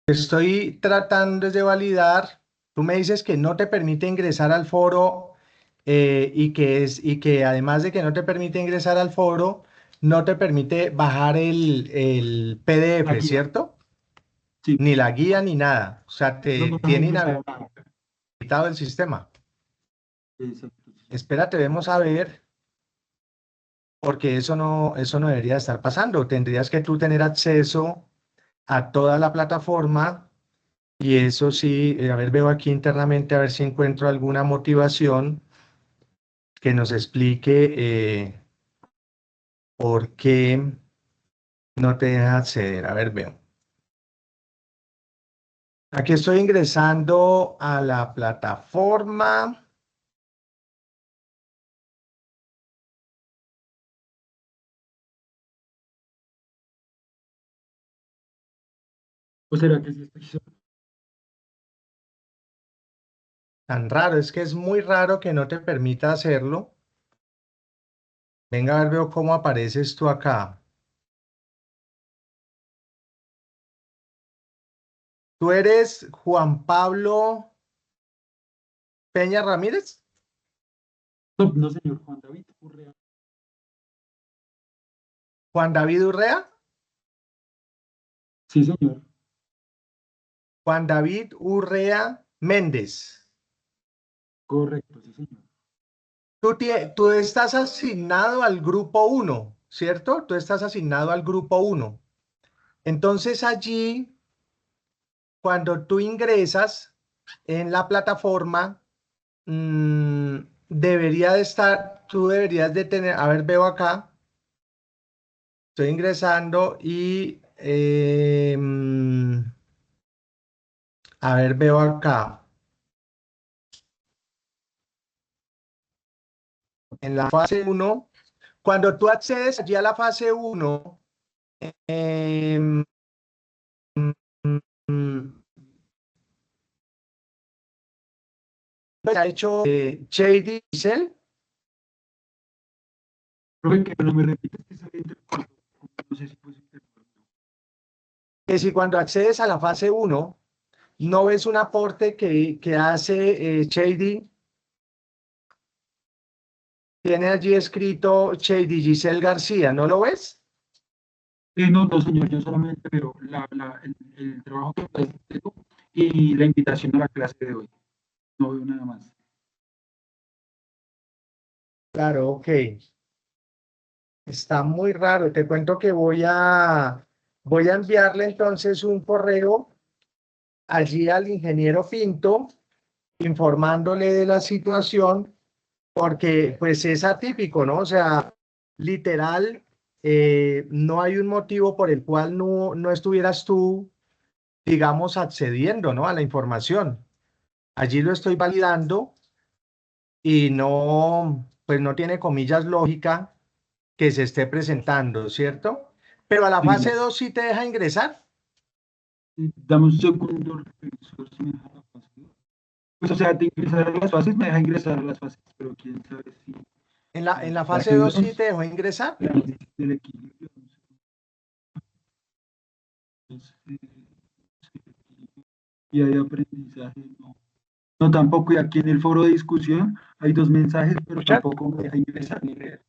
Estoy tratando de validar. Tú me dices que no te permite ingresar al foro y que además de que no te permite ingresar al foro, no te permite bajar el La PDF, guía, ¿cierto? sí, Ni la guía ni nada. O sea, no te nos deja tiene ingresar a nada. inhabilitado el sistema. Exacto, sí, señor. Espérate, vamos a ver, porque eso no debería estar pasando. Tendrías que tú tener acceso a toda la plataforma. Y eso sí, a ver, veo aquí internamente a ver si encuentro alguna motivación que nos explique por qué no te deja acceder. A ver, veo. Aquí estoy ingresando a la plataforma. ¿O será que sí estoy solo? Tan raro, es que es muy raro que no te permita hacerlo. Venga, a ver, veo cómo apareces tú acá. ¿Tú eres Juan Pablo Peña Ramírez? No, no, señor Juan David Urrea. ¿Juan David Urrea? Sí, señor. Juan David Urrea Méndez. Correcto, sí, señor. Tú estás asignado al grupo uno, ¿cierto? Tú estás asignado al grupo uno. Entonces allí, cuando tú ingresas en la plataforma, mm, debería de estar, tú deberías de tener, a ver, veo acá, estoy ingresando y, a ver, veo acá, en la fase uno, cuando tú accedes allí a la fase uno, em, mm, ha hecho Shady Diesel, Profe, que no me repites que sale intercorto. No sé si puede ser intercorto. que si cuando accedes a la fase uno no ves un aporte que hace Shady, tiene allí escrito Shady Giselle García, ¿no lo ves? No, no, señor, yo solamente veo el trabajo que tengo y la invitación a la clase de hoy. No veo nada más. Claro, ok. Está muy raro. Te cuento que voy a enviarle entonces un correo allí al ingeniero Pinto informándole de la situación porque pues es atípico, ¿no? O sea, literal, no hay un motivo por el cual no estuvieras tú, digamos, accediendo, ¿no? A la información. Allí lo estoy validando y no, pues no tiene comillas lógica que se esté presentando, ¿cierto? Pero a la Sí, fase 2 sí te deja ingresar. dame un segundo. Revisor, si me deja la fase. Pues, o sea, de ingresar a las fases, me deja ingresar a las fases, pero quién sabe si En la fase fase 2 sí 2, te dejó ingresar. el análisis del equilibrio. No sé, y hay aprendizaje, no. No, tampoco, y aquí en el foro de discusión hay dos mensajes, pero ¿Escuchas? tampoco me deja ingresar ni leer.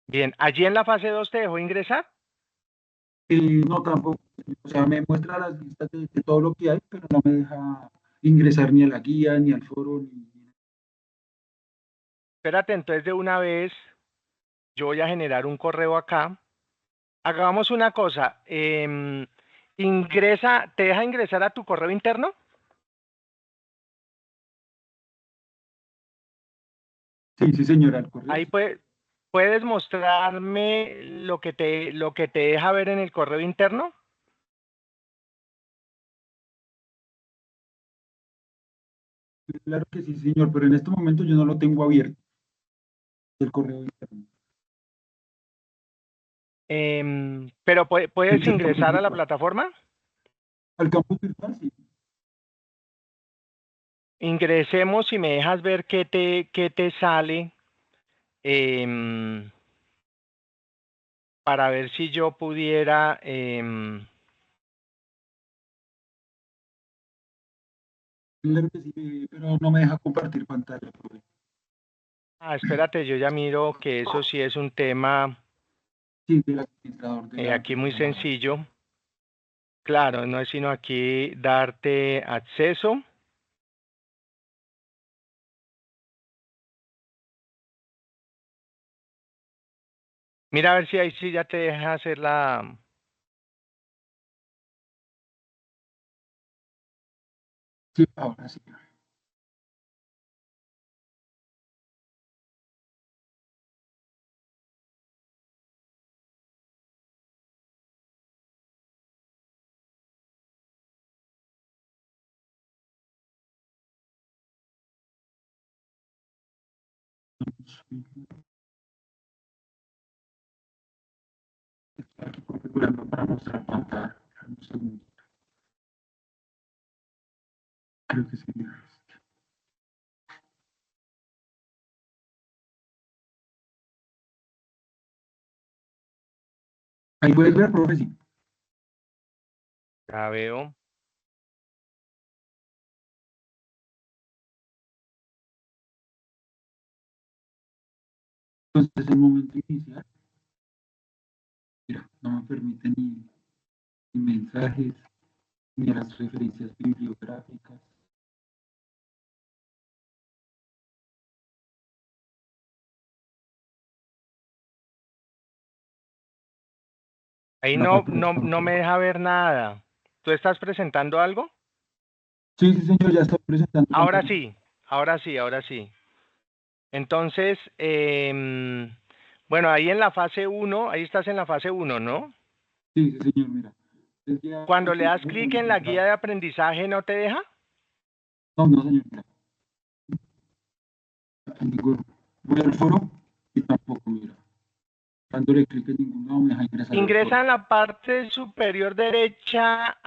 Bien, allí en la fase 2 te dejó ingresar. No, tampoco, o sea, me muestra las listas de todo lo que hay, pero no me deja ingresar ni a la guía, ni al foro, ni... Espérate, entonces de una vez yo voy a generar un correo acá. Hagamos una cosa. Ingresa, ¿te deja ingresar a tu correo interno? Sí, sí, señora, al correo. Ahí Sí. puedes mostrarme lo que te deja ver en el correo interno. Claro que sí, señor, pero en este momento yo no lo tengo abierto, el correo interno. Pero ¿Es puedes el campus ingresar a la virtual? plataforma. Al campus virtual, sí. Ingresemos y me dejas ver qué te sale para ver si yo pudiera. Claro que sí, pero no me deja compartir pantalla, profe. Espérate, yo ya miro que eso sí es un tema Sí, del administrador de la aquí muy plataforma. sencillo. Claro, no es sino aquí darte acceso. Mira a ver si ahí sí ya te deja hacer la... Sí, ahora sí. Aquí configurando para mostrar pantalla. Un segundo. Creo que sí. Ahí puedes ver, profe, sí. Ya veo. Entonces, el momento inicial, mira, no me permite ni mensajes, ni las referencias bibliográficas. Ahí La no me plataforma. deja ver nada. ¿Tú estás presentando algo? Sí, sí, señor, ya estoy presentando Ahora pantalla. sí, ahora sí, ahora sí. Entonces, bueno, ahí en la fase uno, ahí estás en la fase uno, ¿no? Sí, sí, señor, mira. Es ya Cuando le das clic en la guía modificar. de aprendizaje, ¿no te deja? No, no, señor, mira. Ninguno. Voy al foro y tampoco, mira. Dándole clic en ningún lado me deja ingresar al Ingresa foro. en la parte superior derecha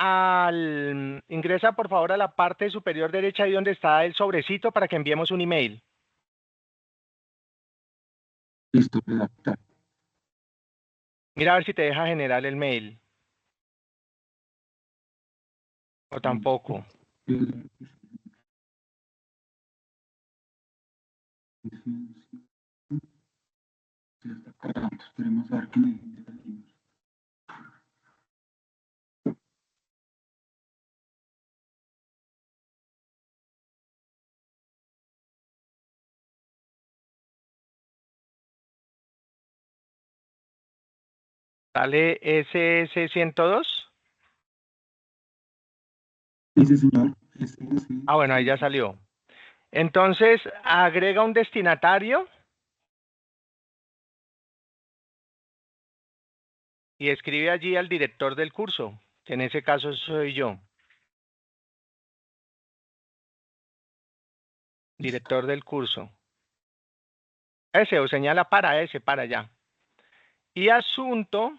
Ingresa por favor a la parte superior derecha ahí donde está el sobrecito para que enviemos un email. Listo, redactar. Mira a ver si te deja generar el mail. O Listo. tampoco. Se está cargando. Esperemos a ver qué me dice. ¿Sale SS102? Dice, señor. Bueno, ahí ya salió. Entonces, agrega un destinatario y escribe allí al director del curso, que en ese caso soy yo. Listo. Director del curso. Ese, o señala para ese, para allá. Y asunto,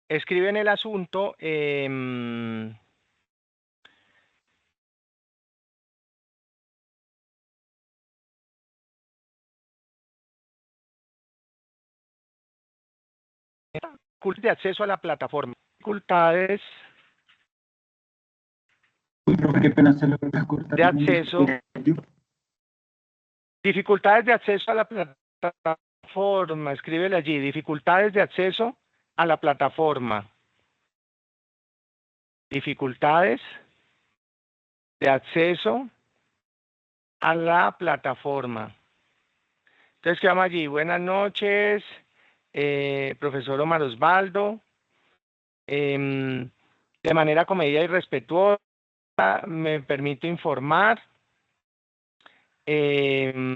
escribe en el asunto, de acceso a la plataforma. Dificultades Uy, profe, qué pena se lo voy a cortar. de acceso. Dificultades de acceso a la plataforma. Escríbele allí. Dificultades de acceso a la plataforma. Dificultades de acceso a la plataforma. Entonces, ¿qué llama allí? Buenas noches, profesor Omar Osvaldo. De manera comedida y respetuosa, me permito informar em,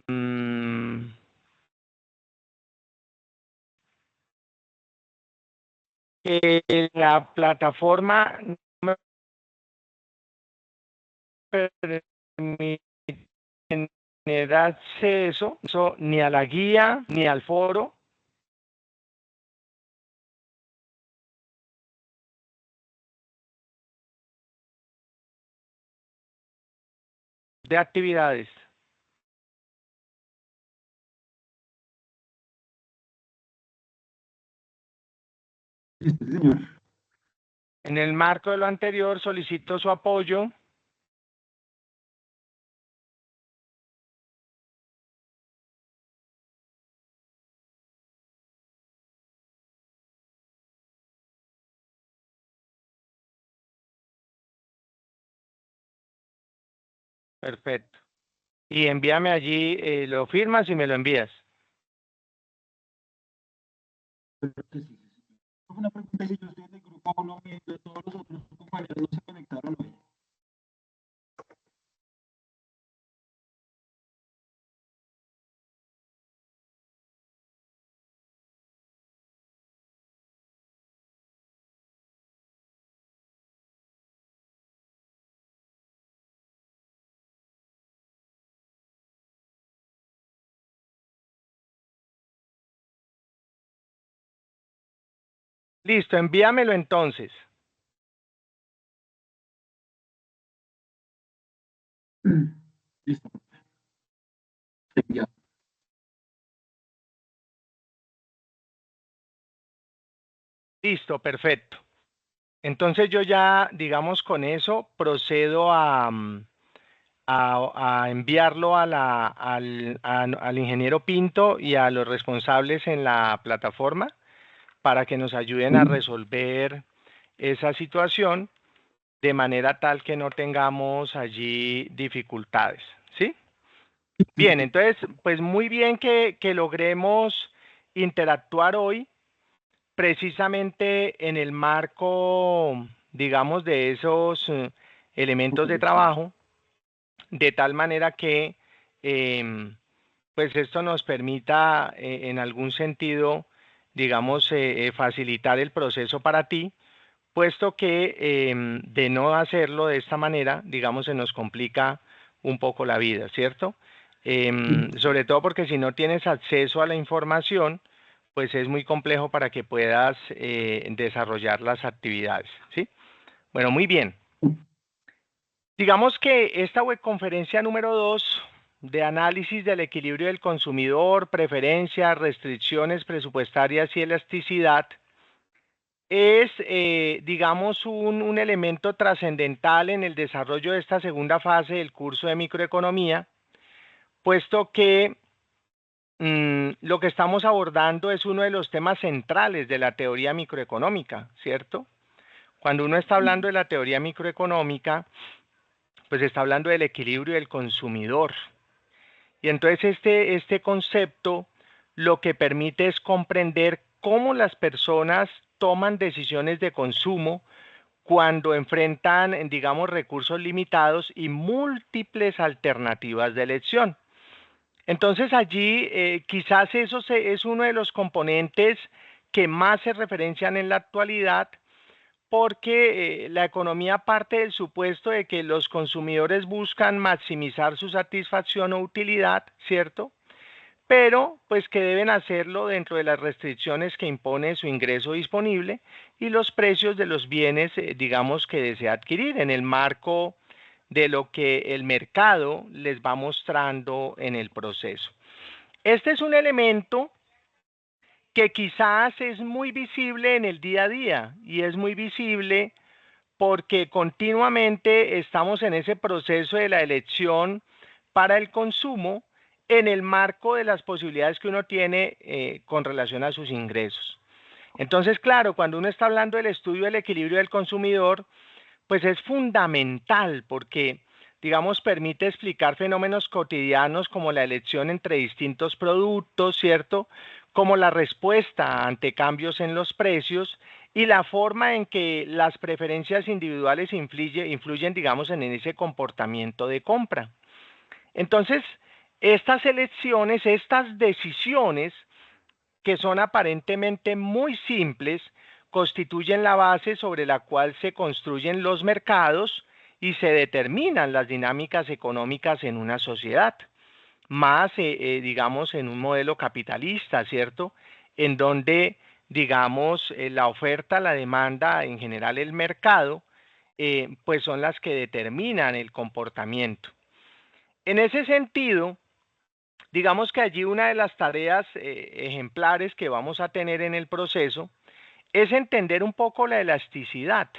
que la plataforma no me permite tener acceso ni a la guía ni al foro de actividades. Listo, señor. En el marco de lo anterior, solicito su apoyo Perfecto. Y envíame allí, lo firmas y me lo envías. Una pregunta, si yo estoy en el grupo Colombia, todos los otros compañeros no se conectaron hoy. Listo, envíamelo entonces. Listo. Enviado. Listo, perfecto. Entonces yo ya, digamos, con eso procedo a enviarlo al ingeniero Pinto y a los responsables en la plataforma para que nos ayuden a resolver esa situación de manera tal que no tengamos allí dificultades, ¿sí? Bien, entonces, pues muy bien que logremos interactuar hoy precisamente en el marco, digamos, de esos elementos de trabajo, de tal manera que pues esto nos permita en algún sentido, digamos, facilitar el proceso para ti, puesto que de no hacerlo de esta manera, digamos, se nos complica un poco la vida, ¿cierto? Sobre todo porque si no tienes acceso a la información, pues es muy complejo para que puedas desarrollar las actividades, ¿sí? Bueno, muy bien. Digamos que esta webconferencia número 2 de análisis del equilibrio del consumidor, preferencias, restricciones presupuestarias y elasticidad es, digamos, un elemento trascendental en el desarrollo de esta segunda fase del curso de microeconomía, puesto que lo que estamos abordando es uno de los temas centrales de la teoría microeconómica, ¿cierto? Cuando uno está hablando de la teoría microeconómica, pues está hablando del equilibrio del consumidor. Y entonces este concepto lo que permite es comprender cómo las personas toman decisiones de consumo cuando enfrentan, digamos, recursos limitados y múltiples alternativas de elección. Entonces allí quizás eso es uno de los componentes que más se referencian en la actualidad porque la economía parte del supuesto de que los consumidores buscan maximizar su satisfacción o utilidad, ¿cierto? Pero pues que deben hacerlo dentro de las restricciones que impone su ingreso disponible y los precios de los bienes, digamos, que desea adquirir en el marco de lo que el mercado les va mostrando en el proceso. Este es un elemento que quizás es muy visible en el día a día y es muy visible porque continuamente estamos en ese proceso de la elección para el consumo en el marco de las posibilidades que uno tiene con relación a sus ingresos. Entonces, claro, cuando uno está hablando del estudio del equilibrio del consumidor, pues es fundamental porque, digamos, permite explicar fenómenos cotidianos como la elección entre distintos productos, ¿cierto? Como la respuesta ante cambios en los precios y la forma en que las preferencias individuales influyen, digamos, en ese comportamiento de compra. Entonces, estas elecciones, estas decisiones, que son aparentemente muy simples, constituyen la base sobre la cual se construyen los mercados y se determinan las dinámicas económicas en una sociedad, más, digamos, en un modelo capitalista, ¿cierto? En donde, digamos, la oferta, la demanda, en general el mercado, pues son las que determinan el comportamiento. En ese sentido, digamos que allí una de las tareas ejemplares que vamos a tener en el proceso es entender un poco la elasticidad.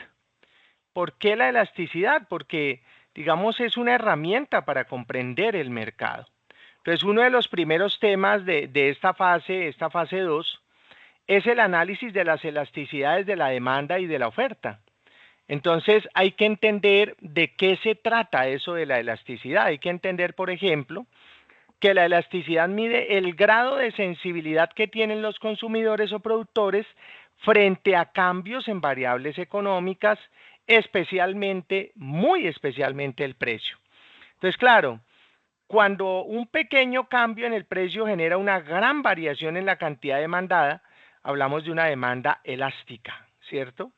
¿Por qué la elasticidad? Porque, digamos, es una herramienta para comprender el mercado. Entonces, uno de los primeros temas de esta fase 2, es el análisis de las elasticidades de la demanda y de la oferta. Entonces hay que entender de qué se trata eso de la elasticidad. Hay que entender, por ejemplo, que la elasticidad mide el grado de sensibilidad que tienen los consumidores o productores frente a cambios en variables económicas, especialmente, muy especialmente el precio. Entonces, claro, cuando un pequeño cambio en el precio genera una gran variación en la cantidad demandada, hablamos de una demanda elástica, ¿cierto?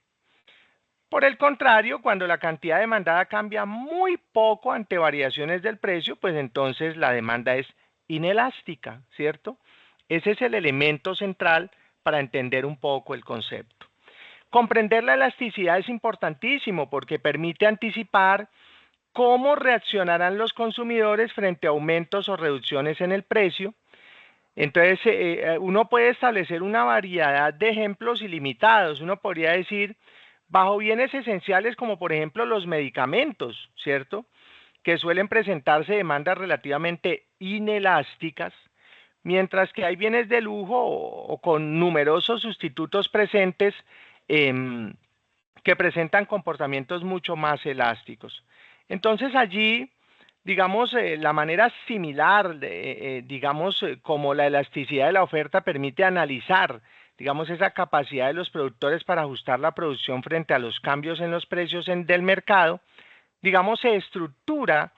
Por el contrario, cuando la cantidad demandada cambia muy poco ante variaciones del precio, pues entonces la demanda es inelástica, ¿cierto? Ese es el elemento central para entender un poco el concepto. Comprender la elasticidad es importantísimo porque permite anticipar cómo reaccionarán los consumidores frente a aumentos o reducciones en el precio. Entonces, uno puede establecer una variedad de ejemplos ilimitados. Uno podría decir, bajo bienes esenciales como por ejemplo los medicamentos, ¿cierto? Que suelen presentarse demandas relativamente inelásticas, mientras que hay bienes de lujo o con numerosos sustitutos presentes que presentan comportamientos mucho más elásticos. Entonces allí, digamos, la manera similar, digamos, como la elasticidad de la oferta permite analizar, digamos, esa capacidad de los productores para ajustar la producción frente a los cambios en los precios del mercado, digamos, se estructura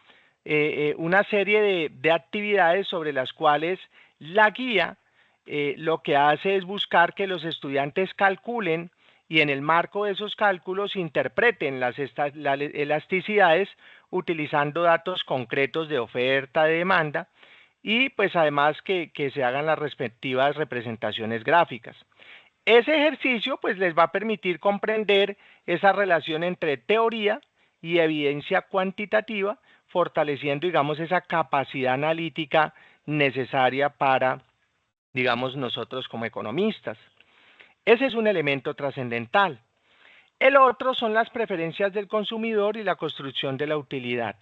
una serie de actividades sobre las cuales la guía lo que hace es buscar que los estudiantes calculen y en el marco de esos cálculos interpreten las elasticidades utilizando datos concretos de oferta, de demanda y pues además que se hagan las respectivas representaciones gráficas. Ese ejercicio pues les va a permitir comprender esa relación entre teoría y evidencia cuantitativa, fortaleciendo, digamos, esa capacidad analítica necesaria para, digamos, nosotros como economistas. Ese es un elemento trascendental. El otro son las preferencias del consumidor y la construcción de la utilidad.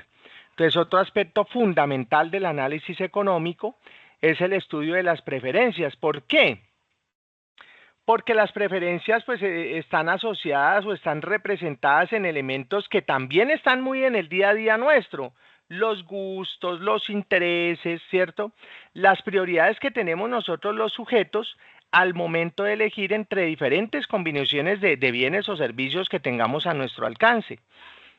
Entonces, otro aspecto fundamental del análisis económico es el estudio de las preferencias. ¿Por qué? Porque las preferencias pues están asociadas o están representadas en elementos que también están muy en el día a día nuestro, los gustos, los intereses, ¿cierto? Las prioridades que tenemos nosotros los sujetos al momento de elegir entre diferentes combinaciones de bienes o servicios que tengamos a nuestro alcance.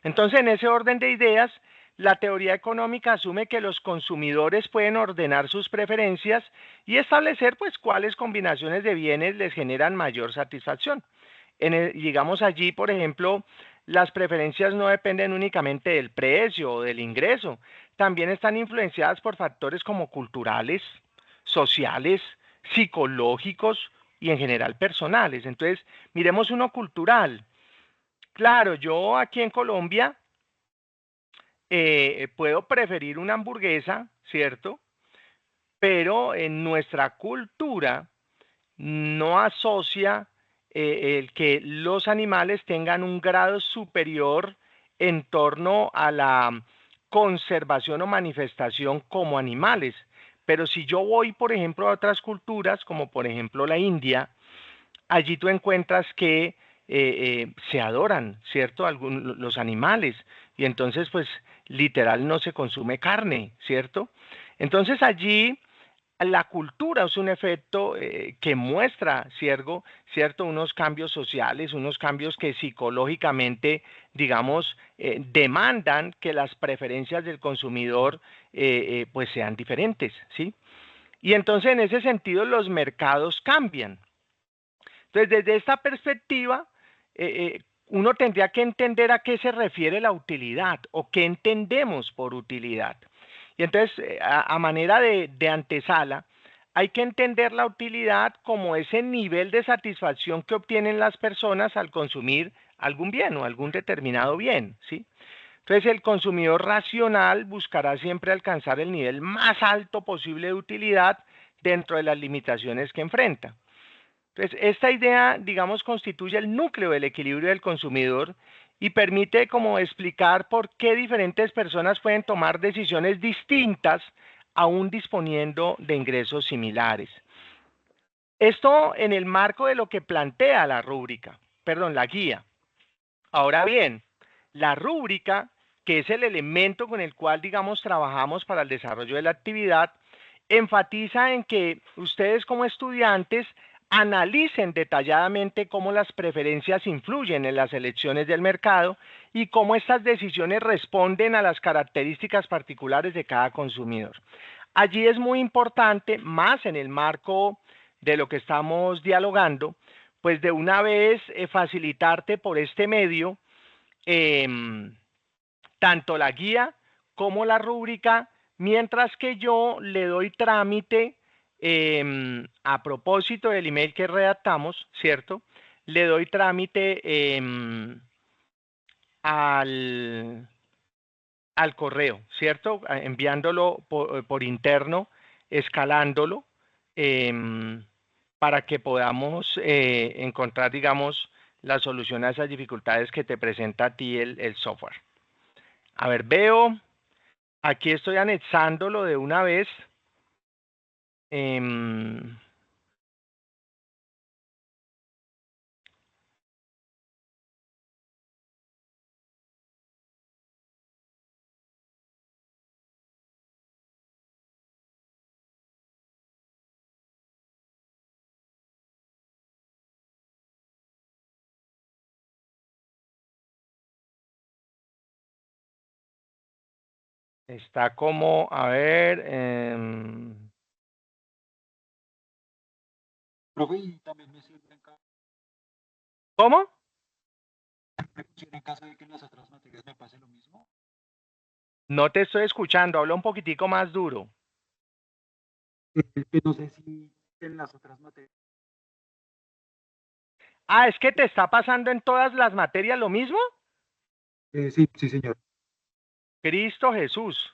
Entonces, en ese orden de ideas, la teoría económica asume que los consumidores pueden ordenar sus preferencias y establecer pues cuáles combinaciones de bienes les generan mayor satisfacción. Digamos allí, por ejemplo, las preferencias no dependen únicamente del precio o del ingreso, también están influenciadas por factores como culturales, sociales, psicológicos y en general personales. Entonces, miremos uno cultural. Claro, yo aquí en Colombia puedo preferir una hamburguesa, ¿cierto? Pero en nuestra cultura no asocia el que los animales tengan un grado superior en torno a la conservación o manifestación como animales. Pero si yo voy, por ejemplo, a otras culturas, como por ejemplo la India, allí tú encuentras que se adoran, ¿cierto? Los animales. Y entonces, pues, literal no se consume carne, ¿cierto? Entonces allí la cultura es un efecto que muestra, ¿cierto? Unos cambios sociales, unos cambios que psicológicamente, digamos, demandan que las preferencias del consumidor pues sean diferentes, ¿sí? Y entonces en ese sentido los mercados cambian. Entonces, desde esta perspectiva, uno tendría que entender a qué se refiere la utilidad o qué entendemos por utilidad. Y entonces, a manera de antesala, hay que entender la utilidad como ese nivel de satisfacción que obtienen las personas al consumir algún bien o algún determinado bien, ¿sí? Entonces, el consumidor racional buscará siempre alcanzar el nivel más alto posible de utilidad dentro de las limitaciones que enfrenta. Entonces, esta idea, digamos, constituye el núcleo del equilibrio del consumidor y permite como explicar por qué diferentes personas pueden tomar decisiones distintas aún disponiendo de ingresos similares. Esto en el marco de lo que plantea la rúbrica, perdón, la guía. Ahora bien, la rúbrica, que es el elemento con el cual, digamos, trabajamos para el desarrollo de la actividad, enfatiza en que ustedes como estudiantes analicen detalladamente cómo las preferencias influyen en las elecciones del mercado y cómo estas decisiones responden a las características particulares de cada consumidor. Allí es muy importante, más en el marco de lo que estamos dialogando, pues de una vez facilitarte por este medio tanto la guía como la rúbrica, mientras que yo le doy trámite a propósito del email que redactamos, ¿cierto? Le doy trámite al correo, ¿cierto? Enviándolo por interno, escalándolo, para que podamos encontrar, digamos, la solución a esas dificultades que te presenta a ti el software. A ver, veo, aquí estoy anexándolo de una vez. Está como, a ver, Profe, y también me sirve ¿cómo? en caso de que en las otras materias me pase lo mismo. No te estoy escuchando, habla un poquitico más duro. No sé si en las otras materias. Ah, ¿es que te está pasando en todas las materias lo mismo? Sí, sí, señor. Cristo Jesús.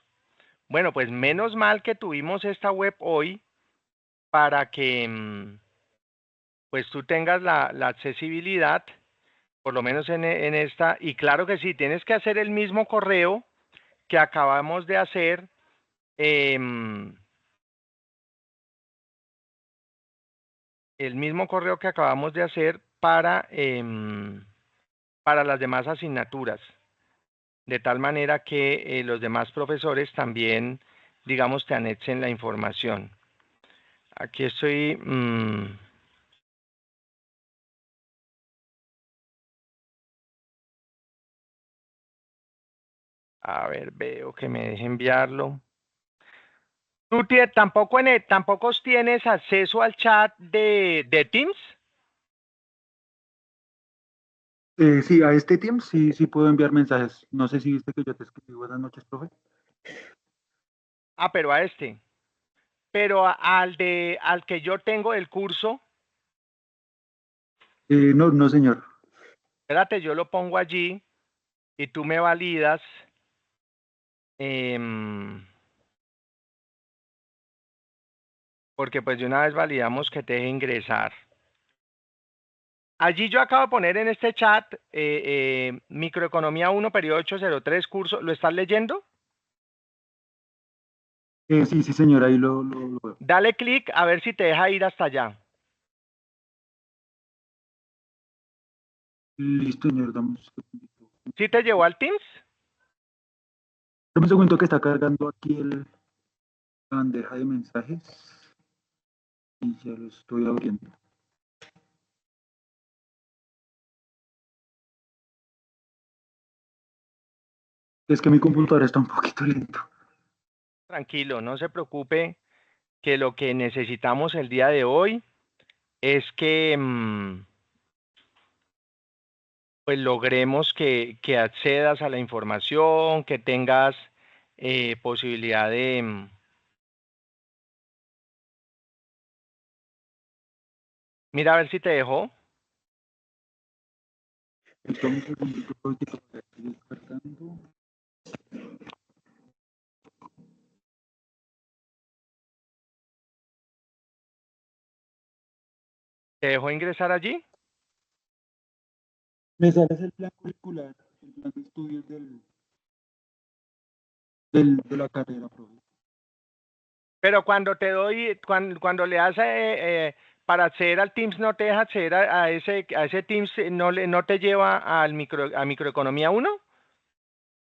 Bueno, pues menos mal que tuvimos esta web hoy para que pues tú tengas la accesibilidad, por lo menos en esta, y claro que sí, tienes que hacer el mismo correo que acabamos de hacer, el mismo correo que acabamos de hacer para las demás asignaturas, de tal manera que los demás profesores también, digamos, te anexen la información. Aquí estoy... a ver, veo que me deje enviarlo. ¿Tú tampoco, tampoco tienes acceso al chat de Teams? Sí, a este Teams sí puedo enviar mensajes. No sé si viste que yo te escribí buenas noches, profe. Ah, pero a este. Pero al que yo tengo el curso, No, no, señor. espérate, yo lo pongo allí y tú me validas. Porque pues de una vez validamos que te deje ingresar. Allí yo acabo de poner en este chat Microeconomía 1, periodo 803, curso. ¿Lo estás leyendo? Sí, sí, señor, ahí lo veo. Dale clic a ver si te deja ir hasta allá. Listo, señor, dame un segundito. ¿Sí te llevó al Teams? Dame un segundo que está cargando aquí la bandeja de mensajes y ya lo estoy abriendo. Es que mi computadora está un poquito lento. Tranquilo, no se preocupe, que lo que necesitamos el día de hoy es que pues logremos que accedas a la información, que tengas posibilidad de... mira a ver si te dejó. Dame un segundito que todavía estoy descargando. ¿Te dejó ingresar allí? Me sale el plan curricular, el plan de estudios de la carrera, profe. Pero cuando te doy, cuando le das para acceder al Teams no te deja acceder a ese Teams, no te lleva a microeconomía 1.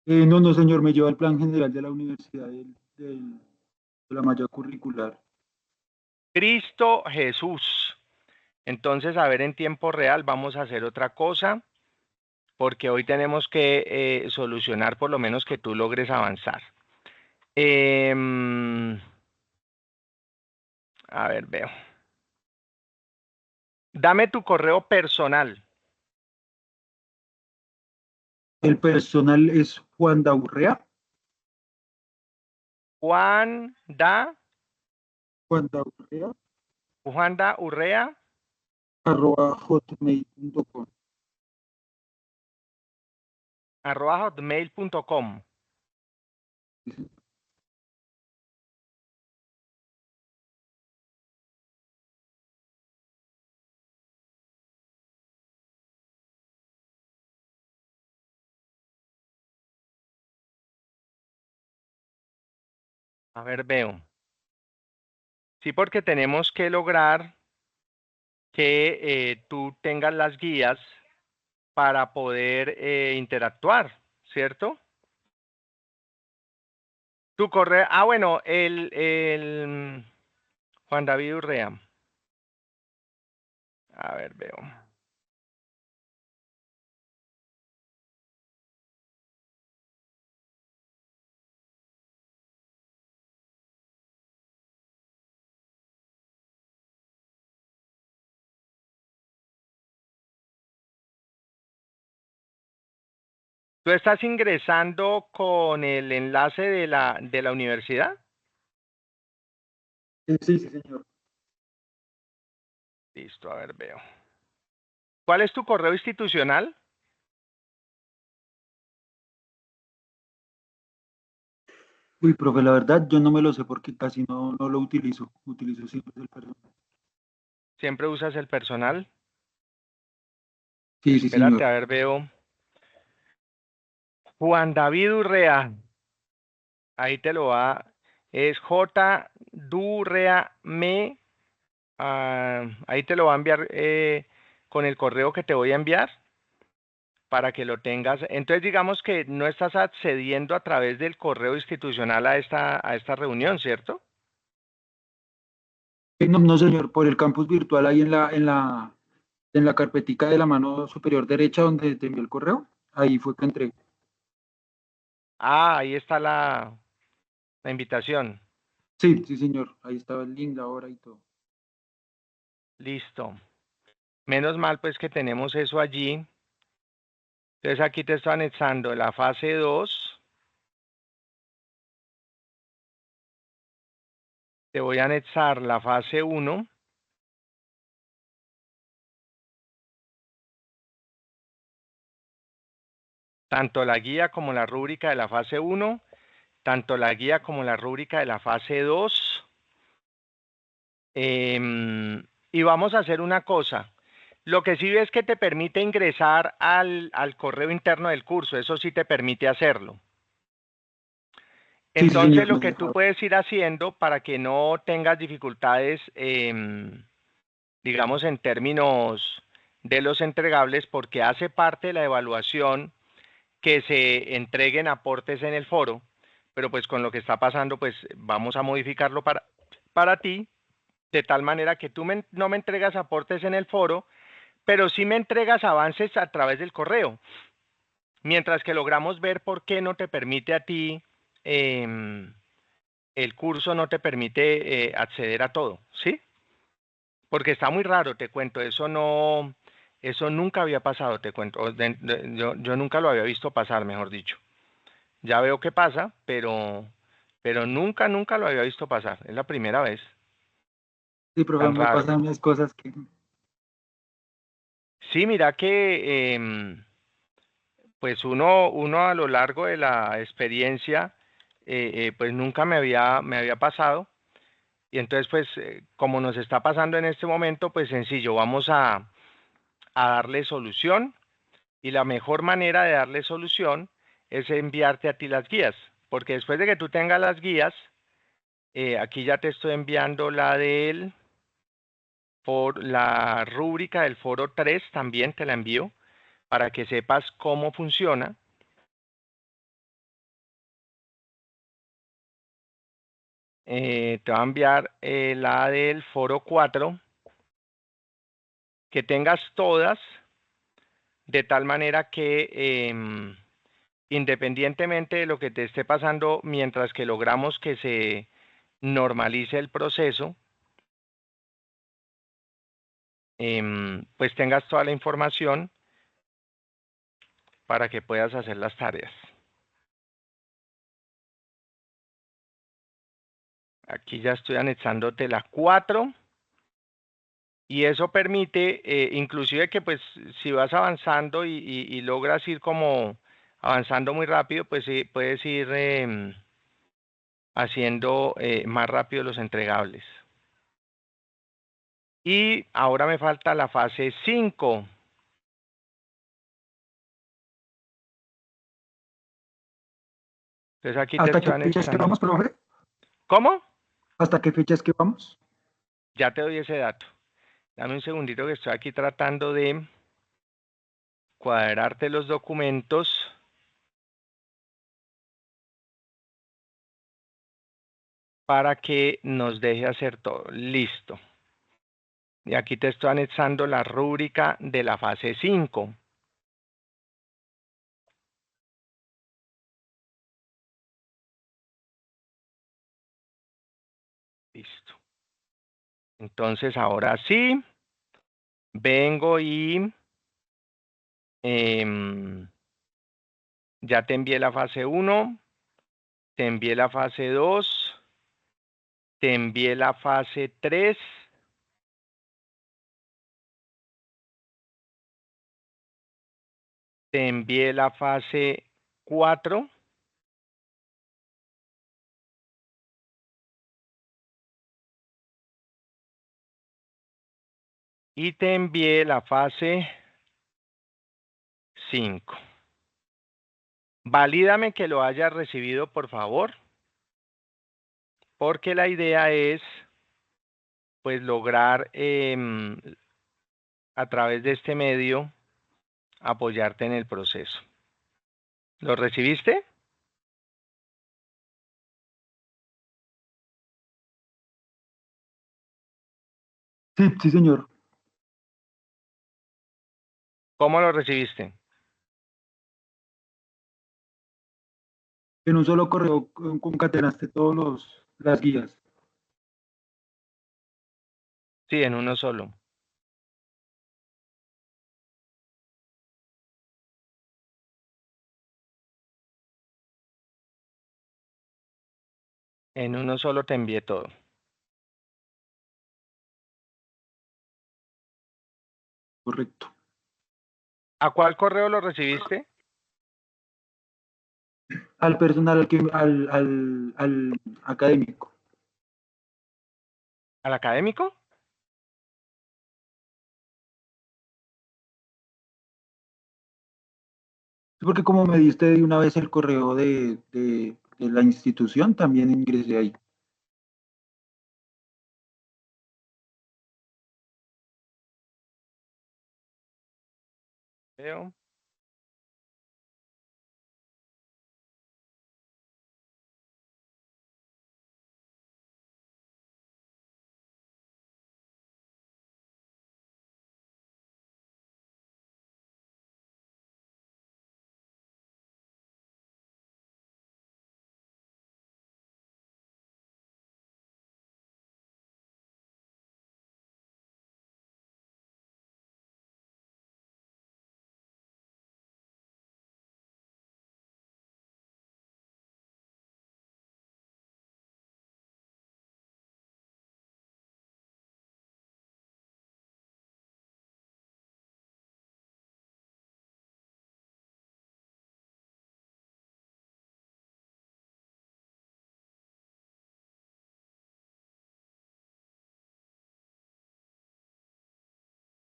No, no, señor, me lleva al plan general de la universidad de la malla curricular. Cristo Jesús. Entonces, a ver, en tiempo real vamos a hacer otra cosa, porque hoy tenemos que solucionar por lo menos que tú logres avanzar. A ver, veo. Dame tu correo personal. El personal es Juan Daurrea. Juanda Juan Daurrea, Urrea, @hotmail.com. @hotmail.com. A ver, veo. Sí, porque tenemos que lograr que tú tengas las guías para poder interactuar, ¿cierto? Tu correo, bueno, Juan David Urrea. A ver, veo. ¿Tú estás ingresando con el enlace de la universidad? Sí, sí, señor. Listo, a ver, veo. ¿Cuál es tu correo institucional? Uy, profe, la verdad yo no me lo sé porque casi no lo utilizo. Utilizo siempre el personal. ¿Siempre usas el personal? Sí, sí, Espérate, señor. a ver, veo. Juan David Urrea. Ahí te lo va. Es J. Durrea Me. Ahí te lo va a enviar con el correo que te voy a enviar para que lo tengas. Entonces, digamos que no estás accediendo a través del correo institucional a esta reunión, ¿cierto? No, no, señor, por el campus virtual ahí en la carpetica de la mano superior derecha donde te envió el correo. Ahí fue que entré. Ahí está la invitación. Sí, sí, señor. Ahí estaba el link, la hora y todo. Listo. Menos mal, pues que tenemos eso allí. Entonces, aquí te estoy anexando la fase 2. Te voy a anexar la fase 1. Tanto la guía como la rúbrica de la fase 1, tanto la guía como la rúbrica de la fase 2. Y vamos a hacer una cosa. Lo que sí ves que te permite ingresar al correo interno del curso, eso sí te permite hacerlo. Sí, sí, Entonces, señor. lo que tú puedes ir haciendo para que no tengas dificultades, digamos, en términos de los entregables, porque hace parte de la evaluación que se entreguen aportes en el foro, pero pues con lo que está pasando, pues vamos a modificarlo para ti, de tal manera que tú no me entregas aportes en el foro, pero sí me entregas avances a través del correo, mientras que logramos ver por qué no te permite a ti, el curso no te permite acceder a todo, ¿sí? Porque está muy raro, te cuento, eso nunca había pasado, te cuento, yo nunca lo había visto pasar, mejor dicho. Ya veo qué pasa, pero nunca lo había visto pasar. Es la primera vez. Sí, profe, Tan me raro. pasan unas cosas que... Sí, mira que pues uno a lo largo de la experiencia, pues nunca me había pasado. Y entonces, pues, como nos está pasando en este momento, pues sencillo, vamos a darle solución. Y la mejor manera de darle solución es enviarte a ti las guías. Porque después de que tú tengas las guías, aquí ya te estoy enviando la del la rúbrica del foro 3, también te la envío para que sepas cómo funciona. Te voy a enviar la del foro 4, que tengas todas, de tal manera que independientemente de lo que te esté pasando, mientras que logramos que se normalice el proceso, pues tengas toda la información para que puedas hacer las tareas. Aquí ya estoy anexándote la 4. Y eso permite, inclusive que pues si vas avanzando y logras ir como avanzando muy rápido, pues sí, puedes ir haciendo más rápido los entregables. Y ahora me falta la fase 5. Entonces aquí te ¿Hasta estoy qué fechas que anexando. vamos, profe? ¿Cómo? ¿Hasta qué fechas que vamos? Ya te doy ese dato. Dame un segundito que estoy aquí tratando de cuadrarte los documentos para que nos deje hacer todo. Listo. Y aquí te estoy anexando la rúbrica de la fase 5. Listo. Entonces ahora sí, vengo y ya te envié la fase 1, te envié la fase 2, te envié la fase 3. Te envié la fase 4. Y te envié la fase 5. Valídame que lo hayas recibido, por favor, porque la idea es, pues, lograr a través de este medio apoyarte en el proceso. ¿Lo recibiste? Sí, sí, señor. ¿Cómo lo recibiste? En un solo correo concatenaste todos las guías. Sí, en uno solo. En uno solo te envié todo. Correcto. ¿A cuál correo lo recibiste? Al personal, al académico. ¿Al académico? Sí, porque como me diste de una vez el correo de la institución, también ingresé ahí. Veo.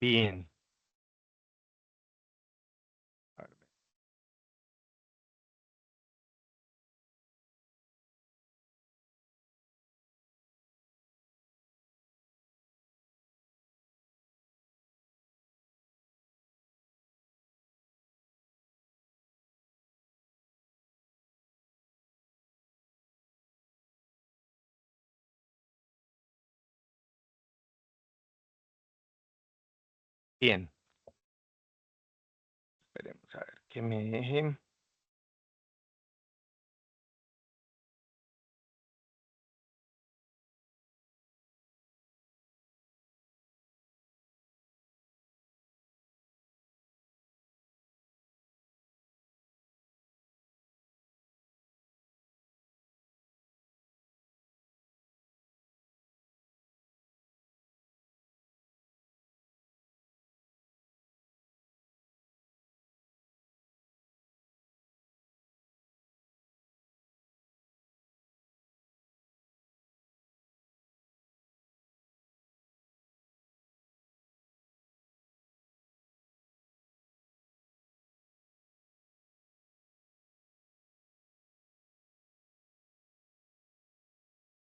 Bien. Bien. Esperemos a ver que me dejen.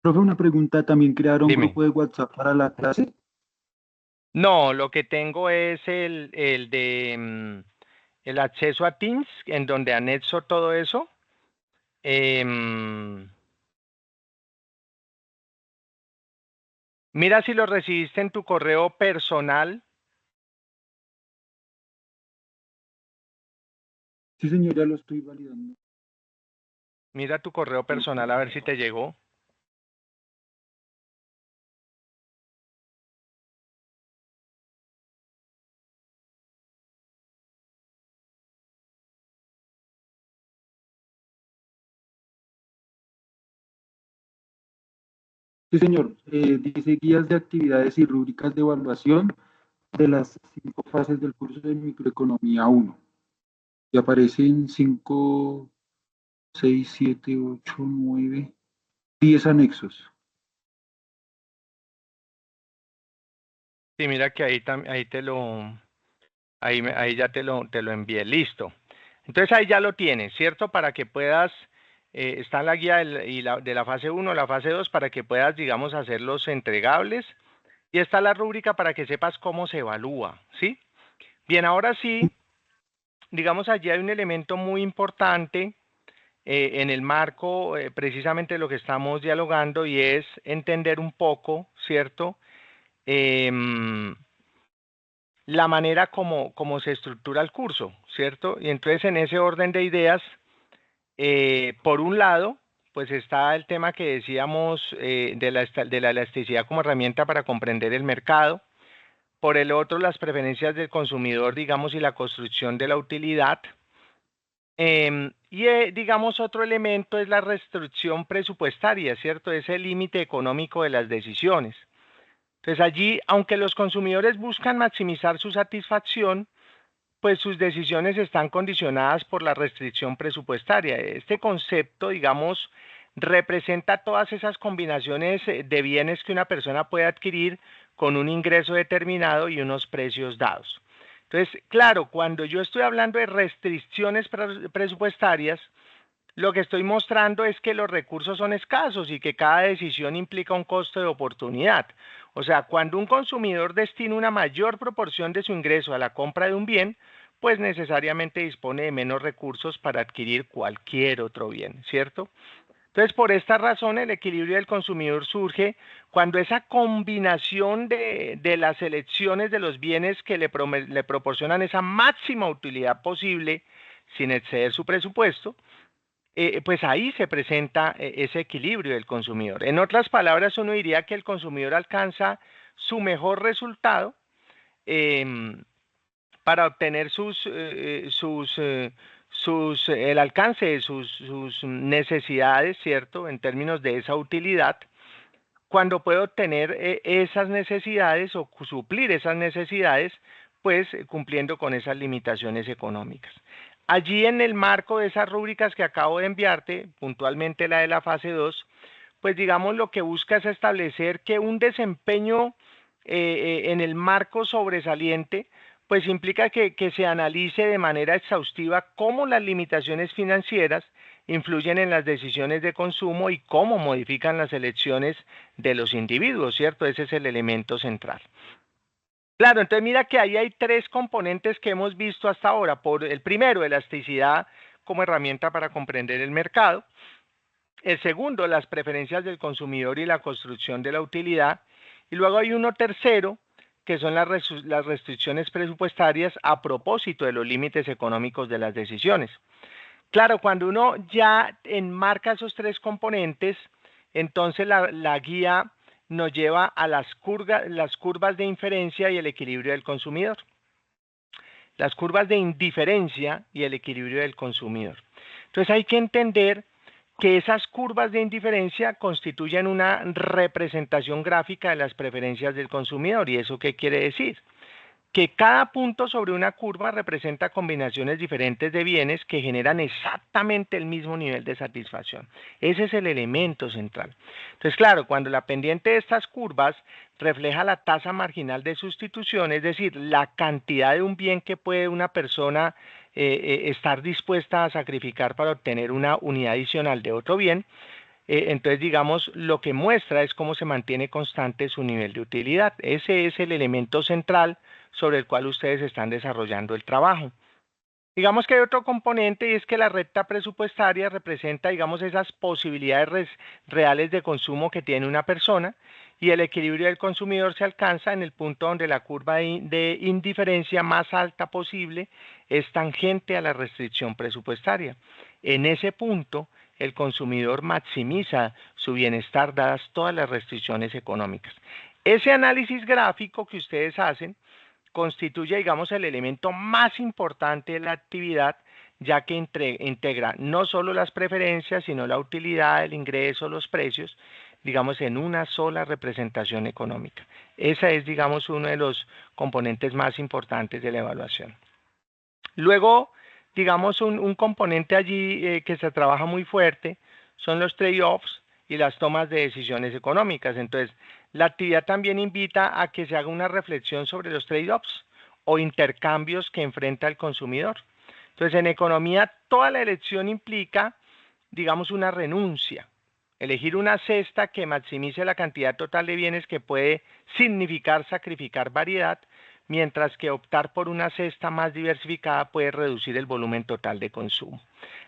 Profe, una pregunta, ¿también crearon Dime. grupo de WhatsApp para la clase? No, lo que tengo es el de el acceso a Teams, en donde anexo todo eso. Mira si lo recibiste en tu correo personal. Sí, señor, ya lo estoy validando. Mira tu correo personal a ver si te llegó. Sí, señor. Dice guías de actividades y rúbricas de evaluación de las 5 fases del curso de microeconomía 1. Y aparecen 5, 6, 7, 8, 9, 10 anexos. Sí, mira que ahí te lo, ahí ya te lo envié, listo. Entonces ahí ya lo tienes, ¿cierto? Para que puedas, está en la guía de la fase 1, la fase 2, para que puedas, digamos, hacer los entregables. Y está la rúbrica para que sepas cómo se evalúa, ¿sí? Bien, ahora sí, digamos, allí hay un elemento muy importante en el marco precisamente de lo que estamos dialogando y es entender un poco, ¿cierto? La manera como se estructura el curso, ¿cierto? Y entonces en ese orden de ideas, por un lado, pues está el tema que decíamos de la elasticidad como herramienta para comprender el mercado. Por el otro, las preferencias del consumidor, digamos, y la construcción de la utilidad. Digamos, otro elemento es la restricción presupuestaria, ¿cierto? Es el límite económico de las decisiones. Entonces allí, aunque los consumidores buscan maximizar su satisfacción, pues sus decisiones están condicionadas por la restricción presupuestaria. Este concepto, digamos, representa todas esas combinaciones de bienes que una persona puede adquirir con un ingreso determinado y unos precios dados. Entonces, claro, cuando yo estoy hablando de restricciones presupuestarias, lo que estoy mostrando es que los recursos son escasos y que cada decisión implica un costo de oportunidad. O sea, cuando un consumidor destina una mayor proporción de su ingreso a la compra de un bien, pues necesariamente dispone de menos recursos para adquirir cualquier otro bien, ¿cierto? Entonces, por esta razón, el equilibrio del consumidor surge cuando esa combinación de las selecciones de los bienes que le proporcionan esa máxima utilidad posible sin exceder su presupuesto, pues ahí se presenta ese equilibrio del consumidor. En otras palabras, uno diría que el consumidor alcanza su mejor resultado para obtener el alcance de sus necesidades, ¿cierto? En términos de esa utilidad, cuando puede obtener esas necesidades o suplir esas necesidades, pues cumpliendo con esas limitaciones económicas. Allí en el marco de esas rúbricas que acabo de enviarte, puntualmente la de la fase 2, pues digamos lo que busca es establecer que un desempeño en el marco sobresaliente, pues implica que se analice de manera exhaustiva cómo las limitaciones financieras influyen en las decisiones de consumo y cómo modifican las elecciones de los individuos, ¿cierto? Ese es el elemento central. Claro, entonces mira que ahí hay tres componentes que hemos visto hasta ahora. Por el primero, elasticidad como herramienta para comprender el mercado. El segundo, las preferencias del consumidor y la construcción de la utilidad. Y luego hay uno tercero, que son las restricciones presupuestarias a propósito de los límites económicos de las decisiones. Claro, cuando uno ya enmarca esos tres componentes, entonces la guía nos lleva a las curvas de inferencia y el equilibrio del consumidor. Las curvas de indiferencia y el equilibrio del consumidor. Entonces hay que entender que esas curvas de indiferencia constituyen una representación gráfica de las preferencias del consumidor. ¿Y eso qué quiere decir? Que cada punto sobre una curva representa combinaciones diferentes de bienes que generan exactamente el mismo nivel de satisfacción. Ese es el elemento central. Entonces, claro, cuando la pendiente de estas curvas refleja la tasa marginal de sustitución, es decir, la cantidad de un bien que puede una persona estar dispuesta a sacrificar para obtener una unidad adicional de otro bien, entonces, digamos, lo que muestra es cómo se mantiene constante su nivel de utilidad. Ese es el elemento central sobre el cual ustedes están desarrollando el trabajo. Digamos que hay otro componente y es que la recta presupuestaria representa, digamos, esas posibilidades reales de consumo que tiene una persona y el equilibrio del consumidor se alcanza en el punto donde la curva de indiferencia más alta posible es tangente a la restricción presupuestaria. En ese punto, el consumidor maximiza su bienestar dadas todas las restricciones económicas. Ese análisis gráfico que ustedes hacen constituye, digamos, el elemento más importante de la actividad, ya que integra no solo las preferencias, sino la utilidad, el ingreso, los precios, digamos, en una sola representación económica. Ese es, digamos, uno de los componentes más importantes de la evaluación. Luego, digamos, un componente allí que se trabaja muy fuerte son los trade-offs y las tomas de decisiones económicas. Entonces, la actividad también invita a que se haga una reflexión sobre los trade-offs o intercambios que enfrenta el consumidor. Entonces, en economía, toda la elección implica, digamos, una renuncia. Elegir una cesta que maximice la cantidad total de bienes que puede significar sacrificar variedad, mientras que optar por una cesta más diversificada puede reducir el volumen total de consumo.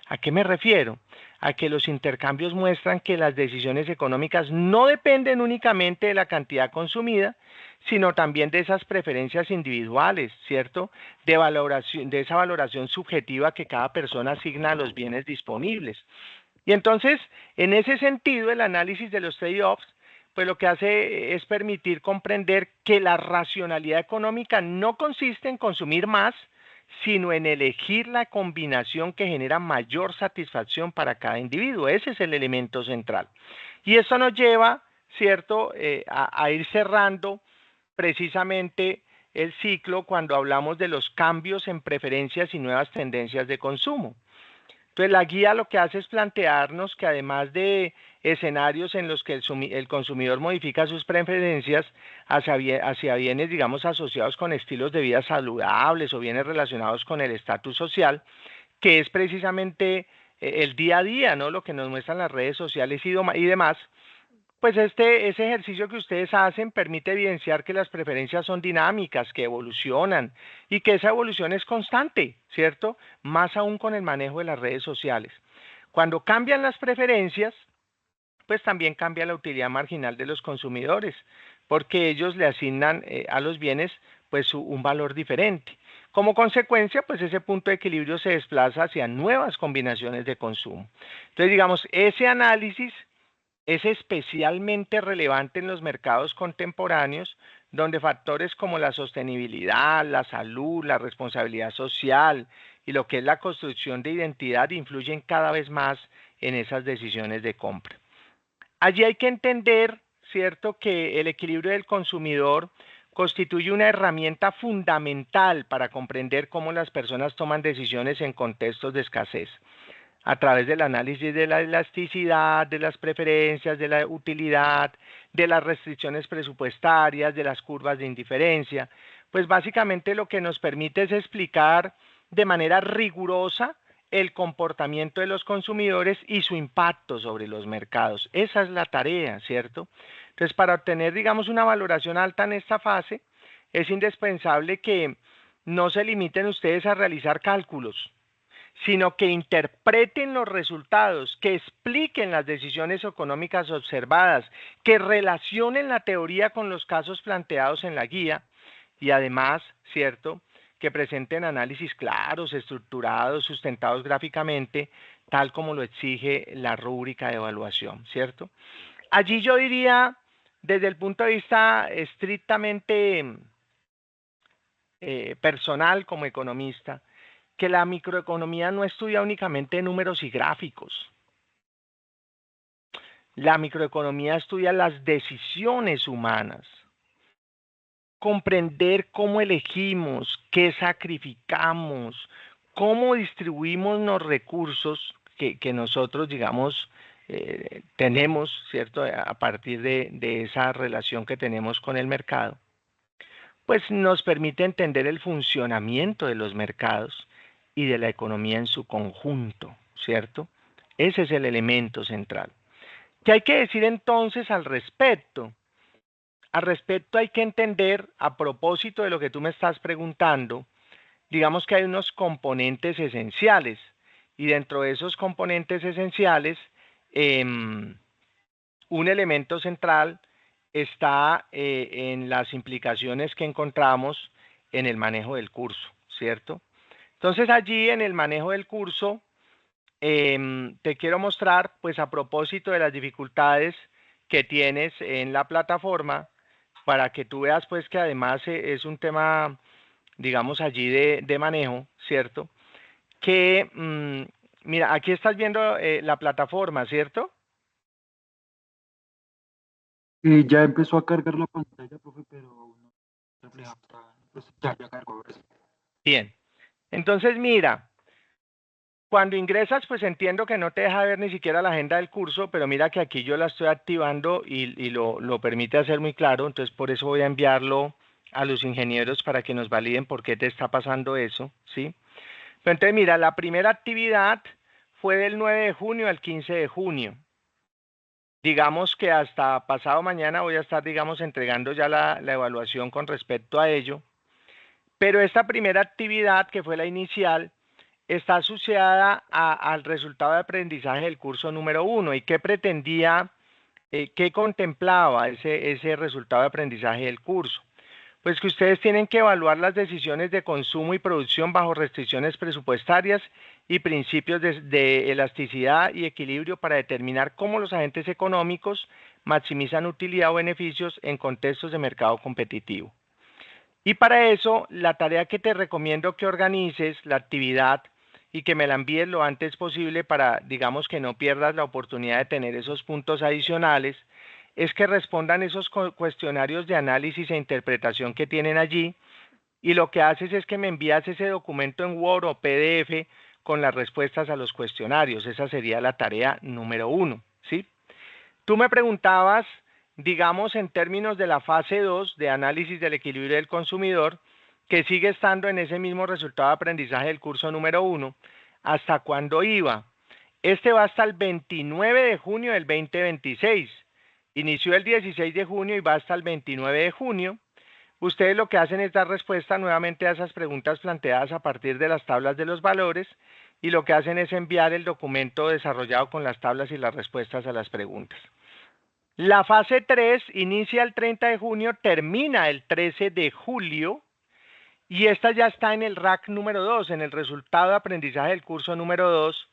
¿A qué me refiero? A que los intercambios muestran que las decisiones económicas no dependen únicamente de la cantidad consumida, sino también de esas preferencias individuales, ¿cierto? De esa valoración subjetiva que cada persona asigna a los bienes disponibles. Y entonces, en ese sentido, el análisis de los trade-offs, pues lo que hace es permitir comprender que la racionalidad económica no consiste en consumir más, sino en elegir la combinación que genera mayor satisfacción para cada individuo. Ese es el elemento central. Y eso nos lleva, ¿cierto?, a ir cerrando precisamente el ciclo cuando hablamos de los cambios en preferencias y nuevas tendencias de consumo. Entonces, la guía lo que hace es plantearnos que además de escenarios en los que el consumidor modifica sus preferencias hacia bienes, digamos, asociados con estilos de vida saludables o bienes relacionados con el estatus social, que es precisamente el día a día, ¿no? Lo que nos muestran las redes sociales y demás, pues ese ejercicio que ustedes hacen permite evidenciar que las preferencias son dinámicas, que evolucionan y que esa evolución es constante, ¿cierto? Más aún con el manejo de las redes sociales. Cuando cambian las preferencias, pues también cambia la utilidad marginal de los consumidores, porque ellos le asignan a los bienes pues un valor diferente. Como consecuencia, pues ese punto de equilibrio se desplaza hacia nuevas combinaciones de consumo. Entonces, digamos, ese análisis es especialmente relevante en los mercados contemporáneos, donde factores como la sostenibilidad, la salud, la responsabilidad social y lo que es la construcción de identidad influyen cada vez más en esas decisiones de compra. Allí hay que entender, ¿cierto?, que el equilibrio del consumidor constituye una herramienta fundamental para comprender cómo las personas toman decisiones en contextos de escasez, a través del análisis de la elasticidad, de las preferencias, de la utilidad, de las restricciones presupuestarias, de las curvas de indiferencia. Pues básicamente lo que nos permite es explicar de manera rigurosa el comportamiento de los consumidores y su impacto sobre los mercados. Esa es la tarea, ¿cierto? Entonces, para obtener, digamos, una valoración alta en esta fase, es indispensable que no se limiten ustedes a realizar cálculos, sino que interpreten los resultados, que expliquen las decisiones económicas observadas, que relacionen la teoría con los casos planteados en la guía y además, ¿cierto?, que presenten análisis claros, estructurados, sustentados gráficamente, tal como lo exige la rúbrica de evaluación, ¿cierto? Allí yo diría, desde el punto de vista estrictamente personal como economista, que la microeconomía no estudia únicamente números y gráficos. La microeconomía estudia las decisiones humanas, comprender cómo elegimos, qué sacrificamos, cómo distribuimos los recursos que nosotros, digamos, tenemos, ¿cierto?, a partir de esa relación que tenemos con el mercado, pues nos permite entender el funcionamiento de los mercados y de la economía en su conjunto, ¿cierto? Ese es el elemento central. ¿Qué hay que decir entonces al respecto? Al respecto hay que entender, a propósito de lo que tú me estás preguntando, digamos que hay unos componentes esenciales y dentro de esos componentes esenciales, un elemento central está en las implicaciones que encontramos en el manejo del curso, ¿cierto? Entonces allí en el manejo del curso te quiero mostrar, pues a propósito de las dificultades que tienes en la plataforma, para que tú veas pues que además es un tema, digamos allí de manejo, ¿cierto? Que, mira, aquí estás viendo la plataforma, ¿cierto? Ya empezó a cargar la pantalla, profe, pero no refleja, pues ya cargó ahora sí. Bien. Entonces, mira, cuando ingresas, pues entiendo que no te deja ver ni siquiera la agenda del curso, pero mira que aquí yo la estoy activando y lo permite hacer muy claro, entonces por eso voy a enviarlo a los ingenieros para que nos validen por qué te está pasando eso, ¿sí? Pero entonces, mira, la primera actividad fue del 9 de junio al 15 de junio. Digamos que hasta pasado mañana voy a estar, digamos, entregando ya la evaluación con respecto a ello. Pero esta primera actividad, que fue la inicial, está asociada al resultado de aprendizaje del curso número 1. ¿Y qué pretendía, qué contemplaba ese resultado de aprendizaje del curso? Pues que ustedes tienen que evaluar las decisiones de consumo y producción bajo restricciones presupuestarias y principios de elasticidad y equilibrio para determinar cómo los agentes económicos maximizan utilidad o beneficios en contextos de mercado competitivo. Y para eso, la tarea que te recomiendo que organices, la actividad, y que me la envíes lo antes posible para, digamos, que no pierdas la oportunidad de tener esos puntos adicionales, es que respondan esos cuestionarios de análisis e interpretación que tienen allí, y lo que haces es que me envías ese documento en Word o PDF con las respuestas a los cuestionarios. Esa sería la tarea número 1, ¿sí? Tú me preguntabas, digamos, en términos de la fase 2 de análisis del equilibrio del consumidor, que sigue estando en ese mismo resultado de aprendizaje del curso número 1, ¿hasta cuándo iba? Este va hasta el 29 de junio del 2026. Inició el 16 de junio y va hasta el 29 de junio. Ustedes lo que hacen es dar respuesta nuevamente a esas preguntas planteadas a partir de las tablas de los valores y lo que hacen es enviar el documento desarrollado con las tablas y las respuestas a las preguntas. La fase 3 inicia el 30 de junio, termina el 13 de julio y esta ya está en el RAC número 2, en el resultado de aprendizaje del curso número 2,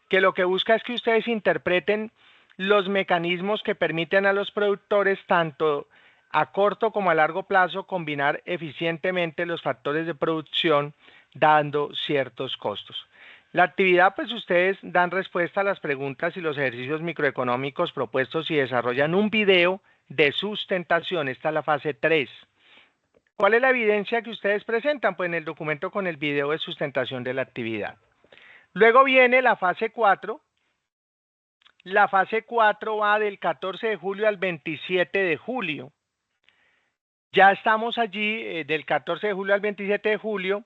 que lo que busca es que ustedes interpreten los mecanismos que permiten a los productores tanto a corto como a largo plazo combinar eficientemente los factores de producción dando ciertos costos. La actividad, pues ustedes dan respuesta a las preguntas y los ejercicios microeconómicos propuestos y desarrollan un video de sustentación. Esta es la fase 3. ¿Cuál es la evidencia que ustedes presentan? Pues en el documento con el video de sustentación de la actividad. Luego viene la fase 4. La fase 4 va del 14 de julio al 27 de julio. Ya estamos allí del 14 de julio al 27 de julio,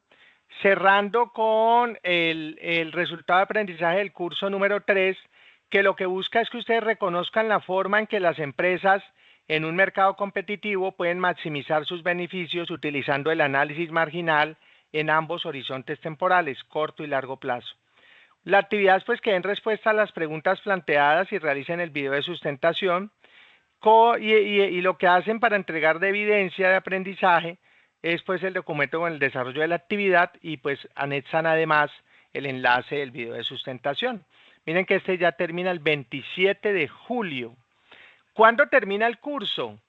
cerrando con el resultado de aprendizaje del curso número 3, que lo que busca es que ustedes reconozcan la forma en que las empresas en un mercado competitivo pueden maximizar sus beneficios utilizando el análisis marginal en ambos horizontes temporales, corto y largo plazo. La actividad es pues que den respuesta a las preguntas planteadas y realicen el video de sustentación y lo que hacen para entregar de evidencia de aprendizaje es pues el documento con el desarrollo de la actividad y pues anexan además el enlace del video de sustentación. Miren que este ya termina el 27 de julio. ¿Cuándo termina el curso?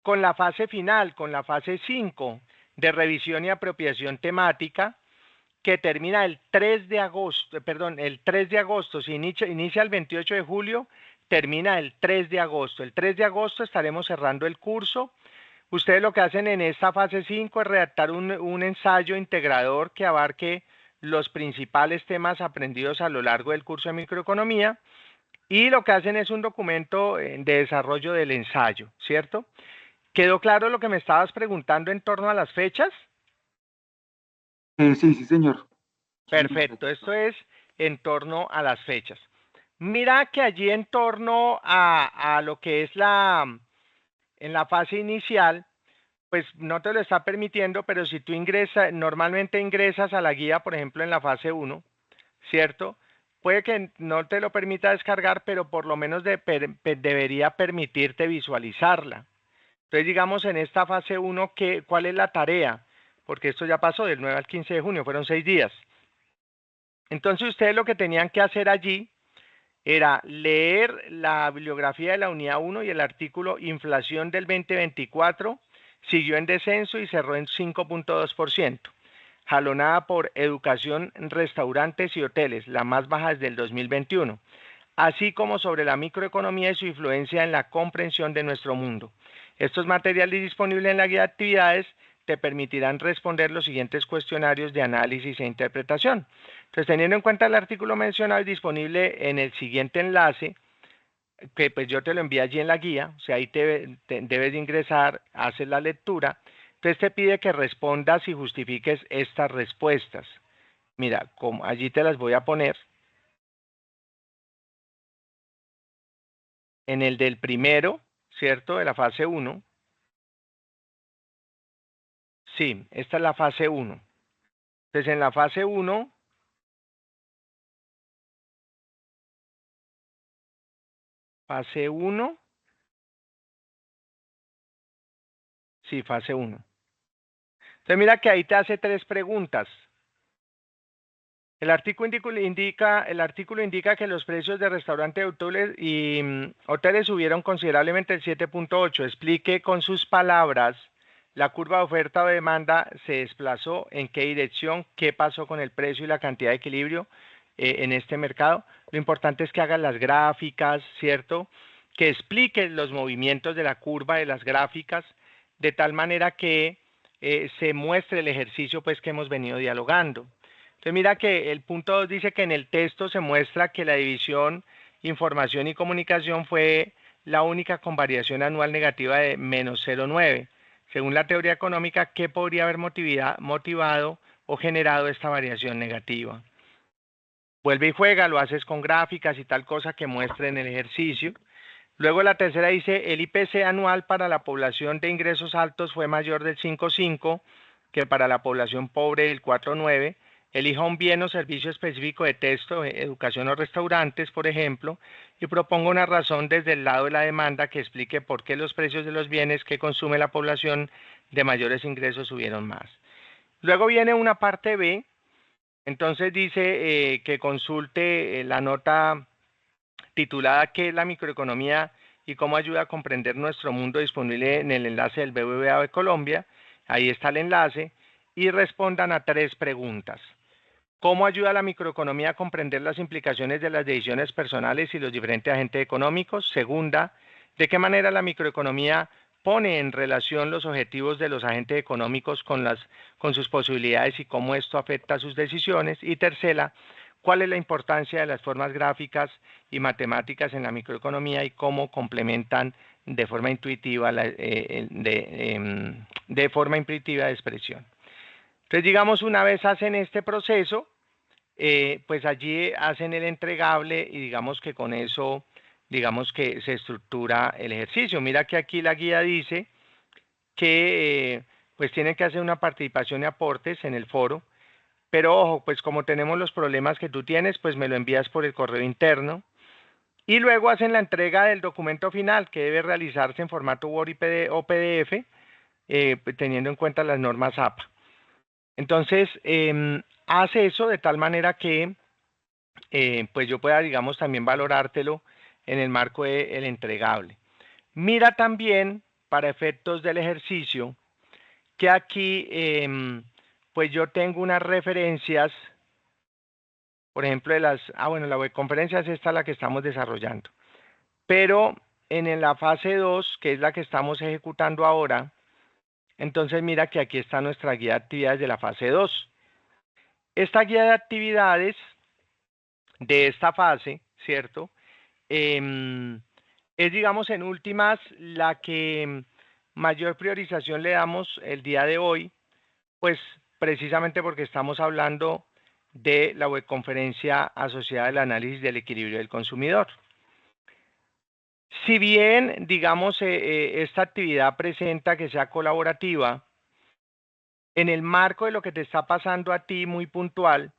Con la fase final, con la fase 5 de revisión y apropiación temática, que termina el 3 de agosto, el 3 de agosto, si inicia el 28 de julio, termina el 3 de agosto. El 3 de agosto estaremos cerrando el curso. Ustedes lo que hacen en esta fase 5 es redactar un ensayo integrador que abarque los principales temas aprendidos a lo largo del curso de microeconomía y lo que hacen es un documento de desarrollo del ensayo, ¿cierto? ¿Quedó claro lo que me estabas preguntando en torno a las fechas? Sí, sí, señor. Perfecto, esto es en torno a las fechas. Mira que allí en torno a lo que es en la fase inicial, pues no te lo está permitiendo, pero si tú normalmente ingresas a la guía, por ejemplo, en la fase 1, ¿cierto? Puede que no te lo permita descargar, pero por lo menos debería permitirte visualizarla. Entonces, digamos, en esta fase 1, ¿cuál es la tarea? Porque esto ya pasó del 9 al 15 de junio, fueron 6 días. Entonces, ustedes lo que tenían que hacer allí era leer la bibliografía de la unidad 1 y el artículo Inflación del 2024 siguió en descenso y cerró en 5.2%, jalonada por educación, restaurantes y hoteles, la más baja desde el 2021, así como sobre la microeconomía y su influencia en la comprensión de nuestro mundo. Estos materiales disponibles en la guía de actividades te permitirán responder los siguientes cuestionarios de análisis e interpretación. Entonces, teniendo en cuenta el artículo mencionado y disponible en el siguiente enlace, que pues yo te lo envié allí en la guía, o sea, ahí debes de ingresar, haces la lectura, entonces te pide que respondas y justifiques estas respuestas. Mira, como allí te las voy a poner. En el del primero, ¿cierto? De la fase 1. Sí, esta es la fase 1. Entonces, en la fase 1, fase 1, sí, fase 1. Entonces, mira que ahí te hace 3 preguntas. El artículo indica que los precios de restaurantes y hoteles subieron considerablemente el 7.8. Explique con sus palabras la curva de oferta o demanda se desplazó, en qué dirección, qué pasó con el precio y la cantidad de equilibrio en este mercado. Lo importante es que hagan las gráficas, ¿cierto? Que expliquen los movimientos de la curva de las gráficas de tal manera que se muestre el ejercicio pues que hemos venido dialogando. Entonces mira que el punto 2 dice que en el texto se muestra que la división información y comunicación fue la única con variación anual negativa de menos 0,9. Según la teoría económica, ¿qué podría haber motivado o generado esta variación negativa? Vuelve y juega, lo haces con gráficas y tal cosa que muestren el ejercicio. Luego la tercera dice, el IPC anual para la población de ingresos altos fue mayor del 5,5 que para la población pobre del 4,9. Elija un bien o servicio específico de texto, educación o restaurantes, por ejemplo, y proponga una razón desde el lado de la demanda que explique por qué los precios de los bienes que consume la población de mayores ingresos subieron más. Luego viene una parte B, entonces dice que consulte la nota titulada ¿Qué es la microeconomía y cómo ayuda a comprender nuestro mundo? Disponible en el enlace del BBVA de Colombia. Ahí está el enlace y respondan a 3 preguntas. ¿Cómo ayuda la microeconomía a comprender las implicaciones de las decisiones personales y los diferentes agentes económicos? Segunda, ¿de qué manera la microeconomía pone en relación los objetivos de los agentes económicos con sus posibilidades y cómo esto afecta a sus decisiones? Y tercera, ¿cuál es la importancia de las formas gráficas y matemáticas en la microeconomía y cómo complementan de forma intuitiva de forma intuitiva de expresión? Entonces, digamos, una vez hacen este proceso, pues allí hacen el entregable y digamos que con eso, digamos que se estructura el ejercicio. Mira que aquí la guía dice que pues tienen que hacer una participación y aportes en el foro, pero ojo, pues como tenemos los problemas que tú tienes, pues me lo envías por el correo interno y luego hacen la entrega del documento final que debe realizarse en formato Word o PDF teniendo en cuenta las normas APA. Entonces, hace eso de tal manera que pues yo pueda, digamos, también valorártelo en el marco del entregable. Mira también, para efectos del ejercicio, que aquí, pues yo tengo unas referencias, por ejemplo, de las, bueno, la webconferencia es esta la que estamos desarrollando, pero en la fase 2, que es la que estamos ejecutando ahora, entonces mira que aquí está nuestra guía de actividades de la fase 2. Esta guía de actividades de esta fase, ¿cierto? Es, digamos, en últimas, la que mayor priorización le damos el día de hoy, pues precisamente porque estamos hablando de la webconferencia asociada al análisis del equilibrio del consumidor. Si bien, digamos, esta actividad presenta que sea colaborativa, en el marco de lo que te está pasando a ti muy puntual,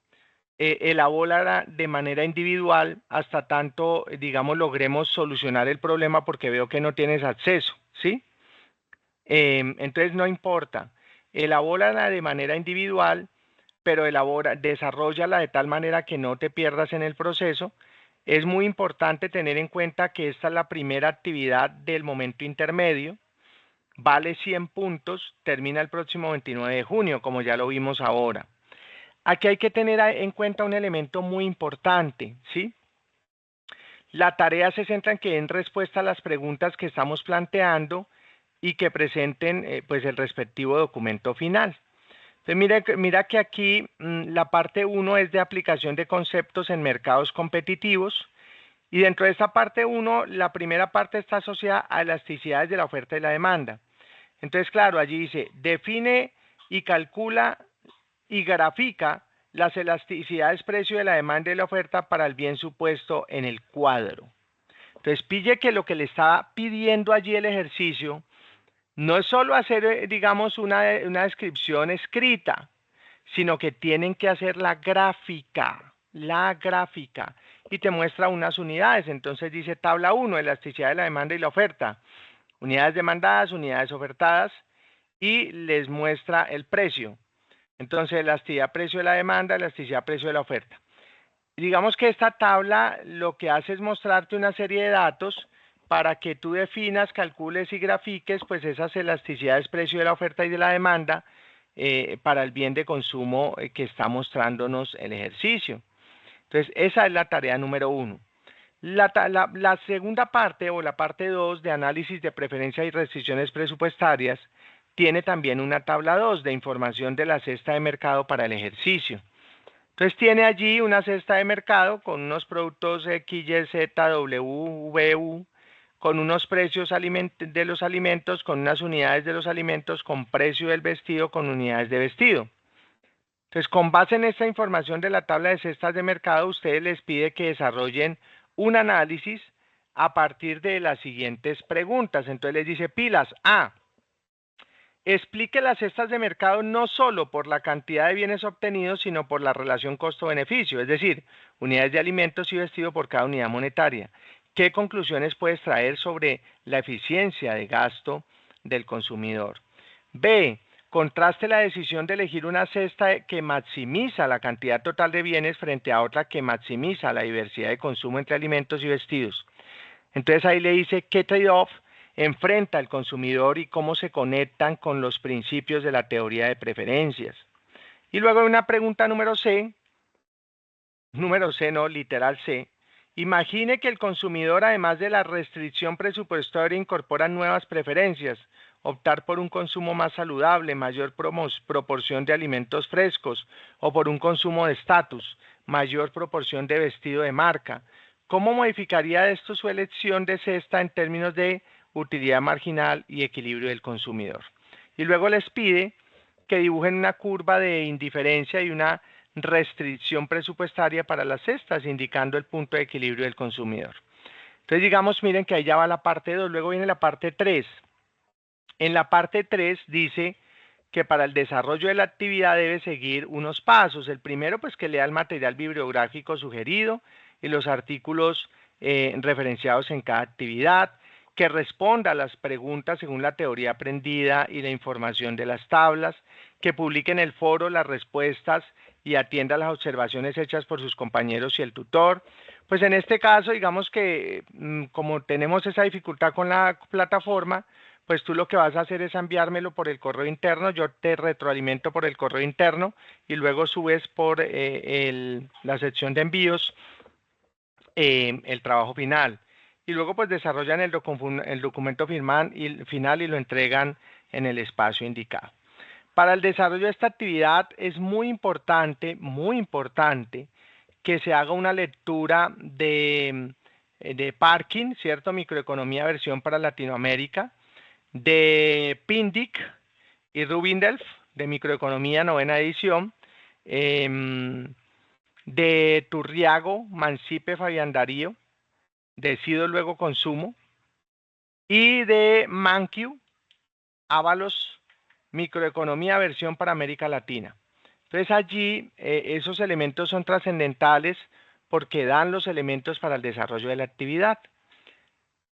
elabora de manera individual hasta tanto, digamos, logremos solucionar el problema porque veo que no tienes acceso, ¿sí? Entonces no importa, elabórala de manera individual, pero desarrollala de tal manera que no te pierdas en el proceso. Es muy importante tener en cuenta que esta es la primera actividad del momento intermedio, vale 100 puntos, termina el próximo 29 de junio, como ya lo vimos ahora. Aquí hay que tener en cuenta un elemento muy importante, ¿sí? La tarea se centra en que den respuesta a las preguntas que estamos planteando y que presenten pues el respectivo documento final. Entonces mira que aquí la parte 1 es de aplicación de conceptos en mercados competitivos y dentro de esta parte 1 la primera parte está asociada a elasticidades de la oferta y la demanda. Entonces claro, allí dice define y calcula y grafica las elasticidades precio de la demanda y la oferta para el bien supuesto en el cuadro. Entonces pille que lo que le está pidiendo allí el ejercicio no es solo hacer, digamos, una descripción escrita, sino que tienen que hacer la gráfica, y te muestra unas unidades. Entonces dice tabla 1, elasticidad de la demanda y la oferta, unidades demandadas, unidades ofertadas, y les muestra el precio. Entonces, elasticidad precio de la demanda, elasticidad precio de la oferta. Digamos que esta tabla lo que hace es mostrarte una serie de datos para que tú definas, calcules y grafiques pues esas elasticidades precio de la oferta y de la demanda para el bien de consumo que está mostrándonos el ejercicio. Entonces, esa es la tarea número 1. La segunda parte o la parte 2 de análisis de preferencias y restricciones presupuestarias tiene también una tabla 2 de información de la cesta de mercado para el ejercicio. Entonces tiene allí una cesta de mercado con unos productos X, Y, Z, W, VU, con unos precios de los alimentos, con unas unidades de los alimentos, con precio del vestido, con unidades de vestido. Entonces, con base en esta información de la tabla de cestas de mercado, ustedes les pide que desarrollen un análisis a partir de las siguientes preguntas. Entonces les dice pilas, A, explique las cestas de mercado no solo por la cantidad de bienes obtenidos, sino por la relación costo-beneficio, es decir, unidades de alimentos y vestido por cada unidad monetaria. ¿Qué conclusiones puedes traer sobre la eficiencia de gasto del consumidor? B, contraste la decisión de elegir una cesta que maximiza la cantidad total de bienes frente a otra que maximiza la diversidad de consumo entre alimentos y vestidos. Entonces ahí le dice qué trade-off enfrenta el consumidor y cómo se conectan con los principios de la teoría de preferencias. Y luego hay una pregunta número C, literal C. Imagine que el consumidor, además de la restricción presupuestaria, incorpora nuevas preferencias, optar por un consumo más saludable, mayor proporción de alimentos frescos, o por un consumo de estatus, mayor proporción de vestido de marca. ¿Cómo modificaría esto su elección de cesta en términos de utilidad marginal y equilibrio del consumidor? Y luego les pide que dibujen una curva de indiferencia y una restricción presupuestaria para las cestas, indicando el punto de equilibrio del consumidor. Entonces, digamos, miren que ahí ya va la parte 2, luego viene la parte 3. En la parte 3 dice que para el desarrollo de la actividad debe seguir unos pasos. El primero, pues que lea el material bibliográfico sugerido y los artículos referenciados en cada actividad, que responda a las preguntas según la teoría aprendida y la información de las tablas, que publique en el foro las respuestas y atienda las observaciones hechas por sus compañeros y el tutor. Pues en este caso, digamos que como tenemos esa dificultad con la plataforma, pues tú lo que vas a hacer es enviármelo por el correo interno, yo te retroalimento por el correo interno y luego subes por la sección de envíos el trabajo final. Y luego pues desarrollan el documento final y lo entregan en el espacio indicado. Para el desarrollo de esta actividad es muy importante que se haga una lectura de Parkin, ¿cierto? Microeconomía versión para Latinoamérica, de Pindic y Rubindelf, de Microeconomía novena edición, de Turriago, Mancipe, Fabián Darío, Decido Luego Consumo, y de Mankiw, Ábalos, Microeconomía versión para América Latina. Entonces allí esos elementos son trascendentales porque dan los elementos para el desarrollo de la actividad.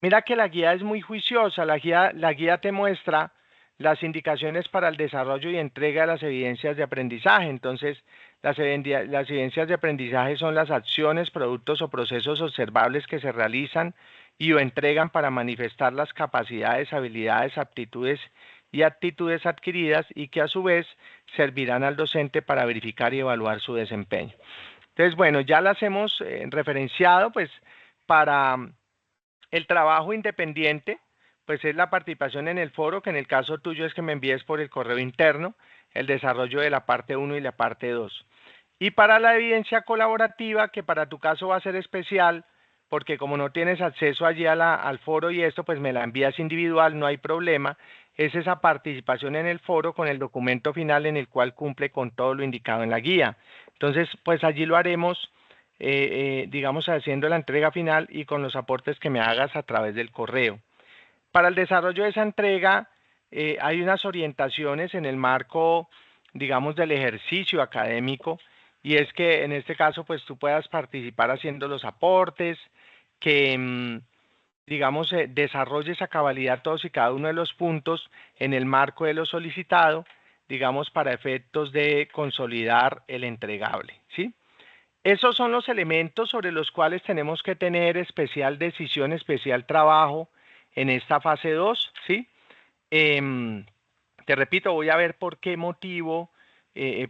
Mira que la guía es muy juiciosa, la guía te muestra las indicaciones para el desarrollo y entrega de las evidencias de aprendizaje. Entonces, las evidencias de aprendizaje son las acciones, productos o procesos observables que se realizan y o entregan para manifestar las capacidades, habilidades, aptitudes y actitudes adquiridas y que a su vez servirán al docente para verificar y evaluar su desempeño. Entonces, bueno, ya las hemos referenciado, pues para el trabajo independiente, pues es la participación en el foro, que en el caso tuyo es que me envíes por el correo interno el desarrollo de la parte 1 y la parte 2. Y para la evidencia colaborativa, que para tu caso va a ser especial, porque como no tienes acceso allí al foro y esto, pues me la envías individual, no hay problema, es esa participación en el foro con el documento final en el cual cumple con todo lo indicado en la guía. Entonces, pues allí lo haremos, digamos, haciendo la entrega final y con los aportes que me hagas a través del correo. Para el desarrollo de esa entrega, hay unas orientaciones en el marco, digamos, del ejercicio académico, y es que en este caso, pues tú puedas participar haciendo los aportes, que, digamos, desarrolles a cabalidad todos y cada uno de los puntos en el marco de lo solicitado, digamos, para efectos de consolidar el entregable, ¿sí? Esos son los elementos sobre los cuales tenemos que tener especial decisión, especial trabajo en esta fase 2, ¿sí? Te repito, voy a ver por qué motivo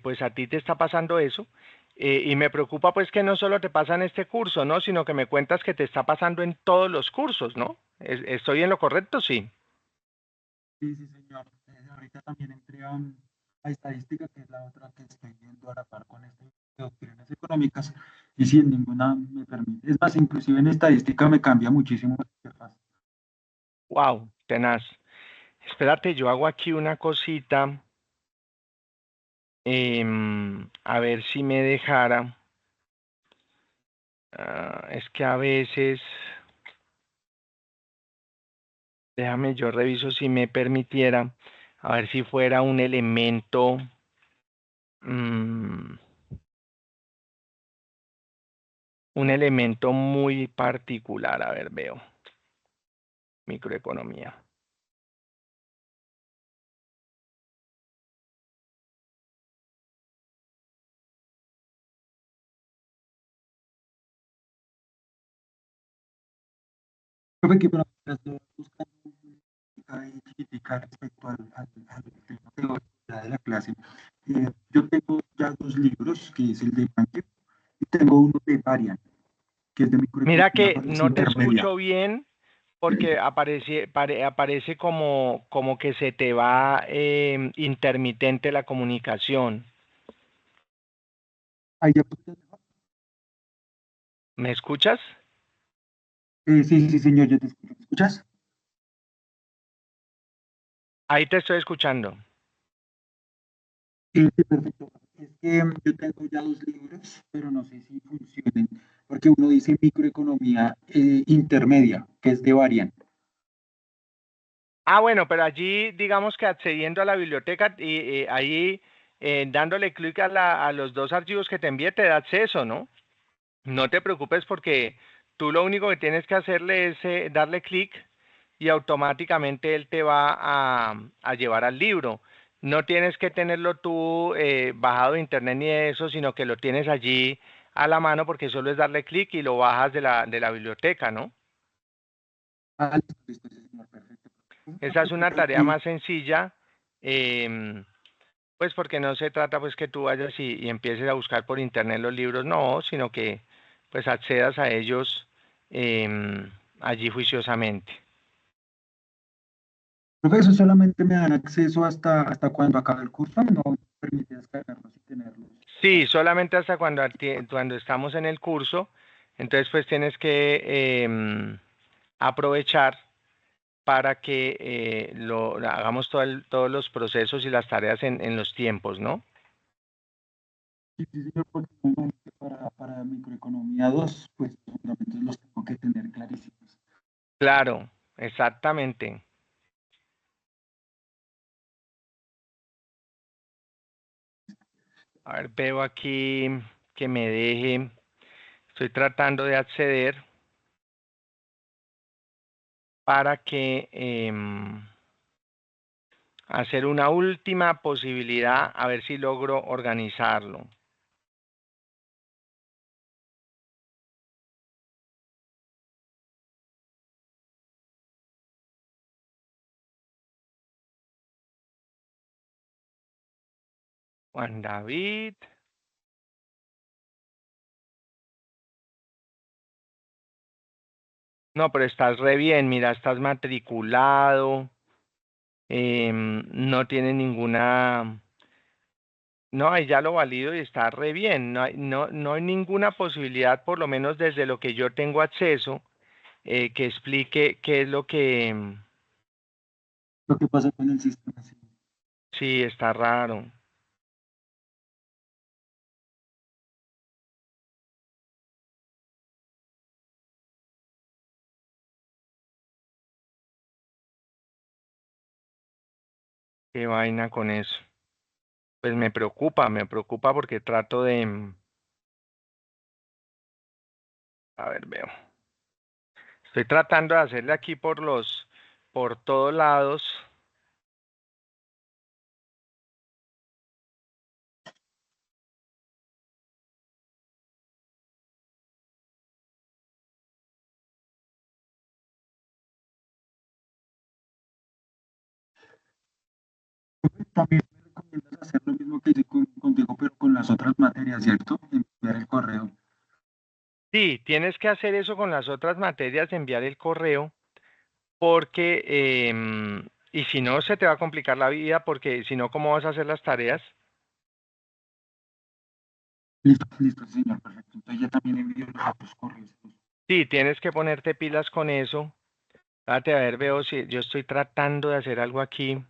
pues a ti te está pasando eso. Y me preocupa pues que no solo te pasa en este curso, ¿no? Sino que me cuentas que te está pasando en todos los cursos, ¿no? ¿Estoy en lo correcto? Sí. Sí, sí, señor. Ahorita también entré a estadística, que es la otra que estoy viendo a la par con este de doctrinas económicas, y si en ninguna me permite. Es más, inclusive en estadística me cambia muchísimo la interfaz. Wow, tenaz. Espérate, yo hago aquí una cosita. A ver si me dejara. Es que a veces, déjame, yo reviso si me permitiera, a ver si fuera un elemento, un elemento muy particular. A ver, veo, microeconomía. Profe, que para estoy buscando chiquitica respecto al tema teórico de la clase. Yo tengo ya 2 libros, que es el de Mankiw, y tengo uno de Varian, que es de Mira microeconomía que no te intermedia. escucho bien porque aparece como que se te va intermitente la comunicación. Ahí ya puedes- ¿Me escuchas? sí, sí, señor, yo te escucho. ¿Me escuchas? Ahí te estoy escuchando. Sí, perfecto. Es que yo tengo ya 2 libros, pero no sé si funcionen, porque uno dice microeconomía intermedia, que es de Varian. Ah, bueno, pero allí digamos que accediendo a la biblioteca y ahí dándole clic a los 2 archivos que te envié te da acceso, ¿no? No te preocupes porque tú lo único que tienes que hacerle es darle clic y automáticamente él te va a llevar al libro. No tienes que tenerlo tú bajado de internet ni de eso, sino que lo tienes allí a la mano porque solo es darle clic y lo bajas de la biblioteca, ¿no? Ah, listo, sí, señor, perfecto. Esa es una tarea más sencilla, em, pues porque no se trata pues que tú vayas y empieces a buscar por internet los libros, no, sino que pues accedas a ellos allí juiciosamente. Profe, eso solamente me dan acceso hasta cuando acabe el curso, no me permite descargarlos y tenerlos. Sí, solamente hasta cuando estamos en el curso, entonces pues tienes que aprovechar para que hagamos todos los procesos y las tareas en los tiempos, ¿no? Sí, sí, señor, porque normalmente para microeconomía 2 pues los fundamentos los tengo que tener clarísimos. Claro, exactamente. A ver, veo aquí que me deje, estoy tratando de acceder para que hacer una última posibilidad, a ver si logro organizarlo. Juan David. No, pero estás re bien, mira, estás matriculado, no tiene ninguna, no, ahí ya lo valido y está re bien, no hay ninguna posibilidad, por lo menos desde lo que yo tengo acceso, que explique qué es lo que, Lo que pasa con el sistema, sí. sí, está raro. Qué vaina con eso. Pues me preocupa porque trato de, a ver, veo. Estoy tratando de hacerle aquí por todos lados. También me recomiendas hacer lo mismo que hice contigo, pero con las otras materias, ¿cierto? Enviar el correo. Sí, tienes que hacer eso con las otras materias, de enviar el correo, porque, y si no, se te va a complicar la vida, porque si no, ¿cómo vas a hacer las tareas? Listo, listo, sí, señor, perfecto. Entonces ya también envío los otros correos. Sí, tienes que ponerte pilas con eso. Date a ver, veo si yo estoy tratando de hacer algo aquí.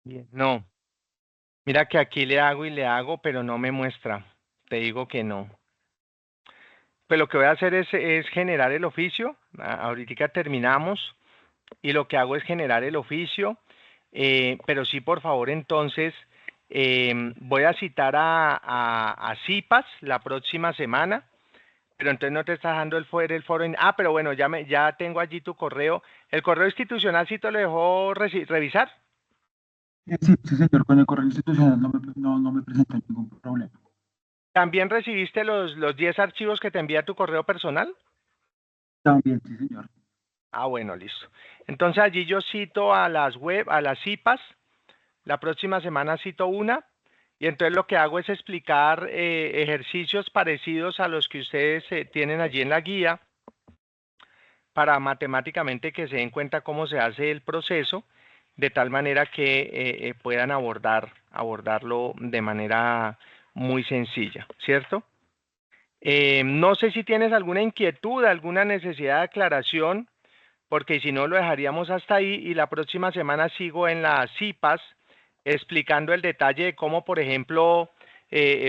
Bien. No, mira que aquí le hago y le hago, pero no me muestra. Te digo que no. Pues lo que voy a hacer es generar el oficio. Ahorita terminamos y lo que hago es generar el oficio. Pero sí, por favor, entonces voy a citar a CIPAS la próxima semana. Pero entonces no te está dejando el foro. Pero bueno, ya tengo allí tu correo. ¿El correo institucional sí te lo dejó revisar? Sí, sí, señor, con el correo institucional no me presenta ningún problema. ¿También recibiste los 10 archivos que te envía tu correo personal? También, sí, señor. Ah, bueno, listo. Entonces allí yo cito a las IPAs. La próxima semana cito una. Y entonces lo que hago es explicar ejercicios parecidos a los que ustedes tienen allí en la guía, para matemáticamente que se den cuenta cómo se hace el proceso, de tal manera que puedan abordarlo de manera muy sencilla, ¿cierto? No sé si tienes alguna inquietud, alguna necesidad de aclaración, porque si no lo dejaríamos hasta ahí y la próxima semana sigo en las IPAs explicando el detalle de cómo, por ejemplo,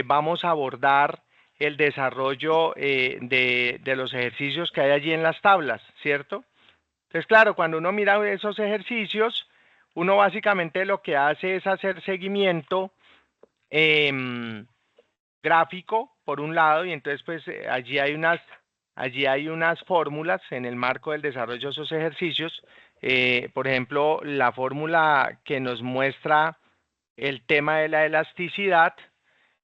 vamos a abordar el desarrollo de los ejercicios que hay allí en las tablas, ¿cierto? Entonces, claro, cuando uno mira esos ejercicios, uno básicamente lo que hace es hacer seguimiento gráfico, por un lado, y entonces pues allí hay unas fórmulas en el marco del desarrollo de esos ejercicios. Por ejemplo, la fórmula que nos muestra el tema de la elasticidad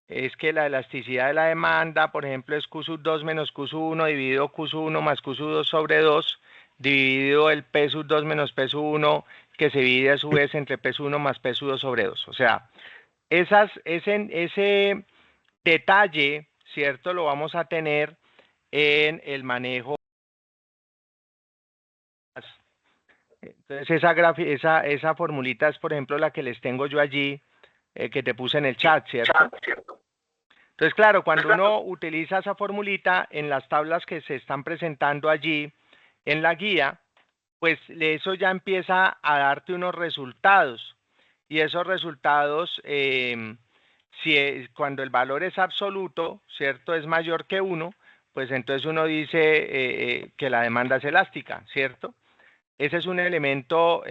es que la elasticidad de la demanda, por ejemplo, es Q sub 2 menos Q sub 1 dividido Q sub 1 más Q sub 2 sobre 2, dividido el P sub 2 menos P sub 1, que se divide a su vez entre P sub 1 más P sub 2 sobre 2. O sea, ese detalle, ¿cierto? Lo vamos a tener en el manejo. Entonces esa formulita es, por ejemplo, la que les tengo yo allí, que te puse en el chat, ¿cierto? Entonces, claro, cuando uno utiliza esa formulita en las tablas que se están presentando allí en la guía, pues eso ya empieza a darte unos resultados. Y esos resultados, cuando el valor es absoluto, ¿cierto? Es mayor que 1, pues entonces uno dice que la demanda es elástica, ¿cierto? Ese es un elemento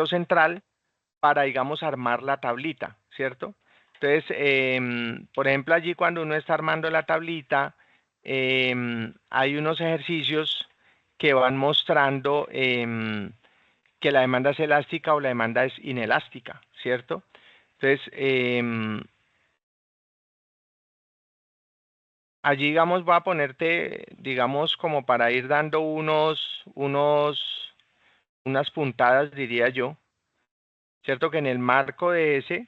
central para, digamos, armar la tablita, ¿cierto? Entonces, por ejemplo, allí cuando uno está armando la tablita, hay unos ejercicios que van mostrando que la demanda es elástica o la demanda es inelástica, ¿cierto? Entonces, allí, digamos, voy a ponerte, digamos, como para ir dando unas puntadas, diría yo, ¿cierto? Que en el marco de ese,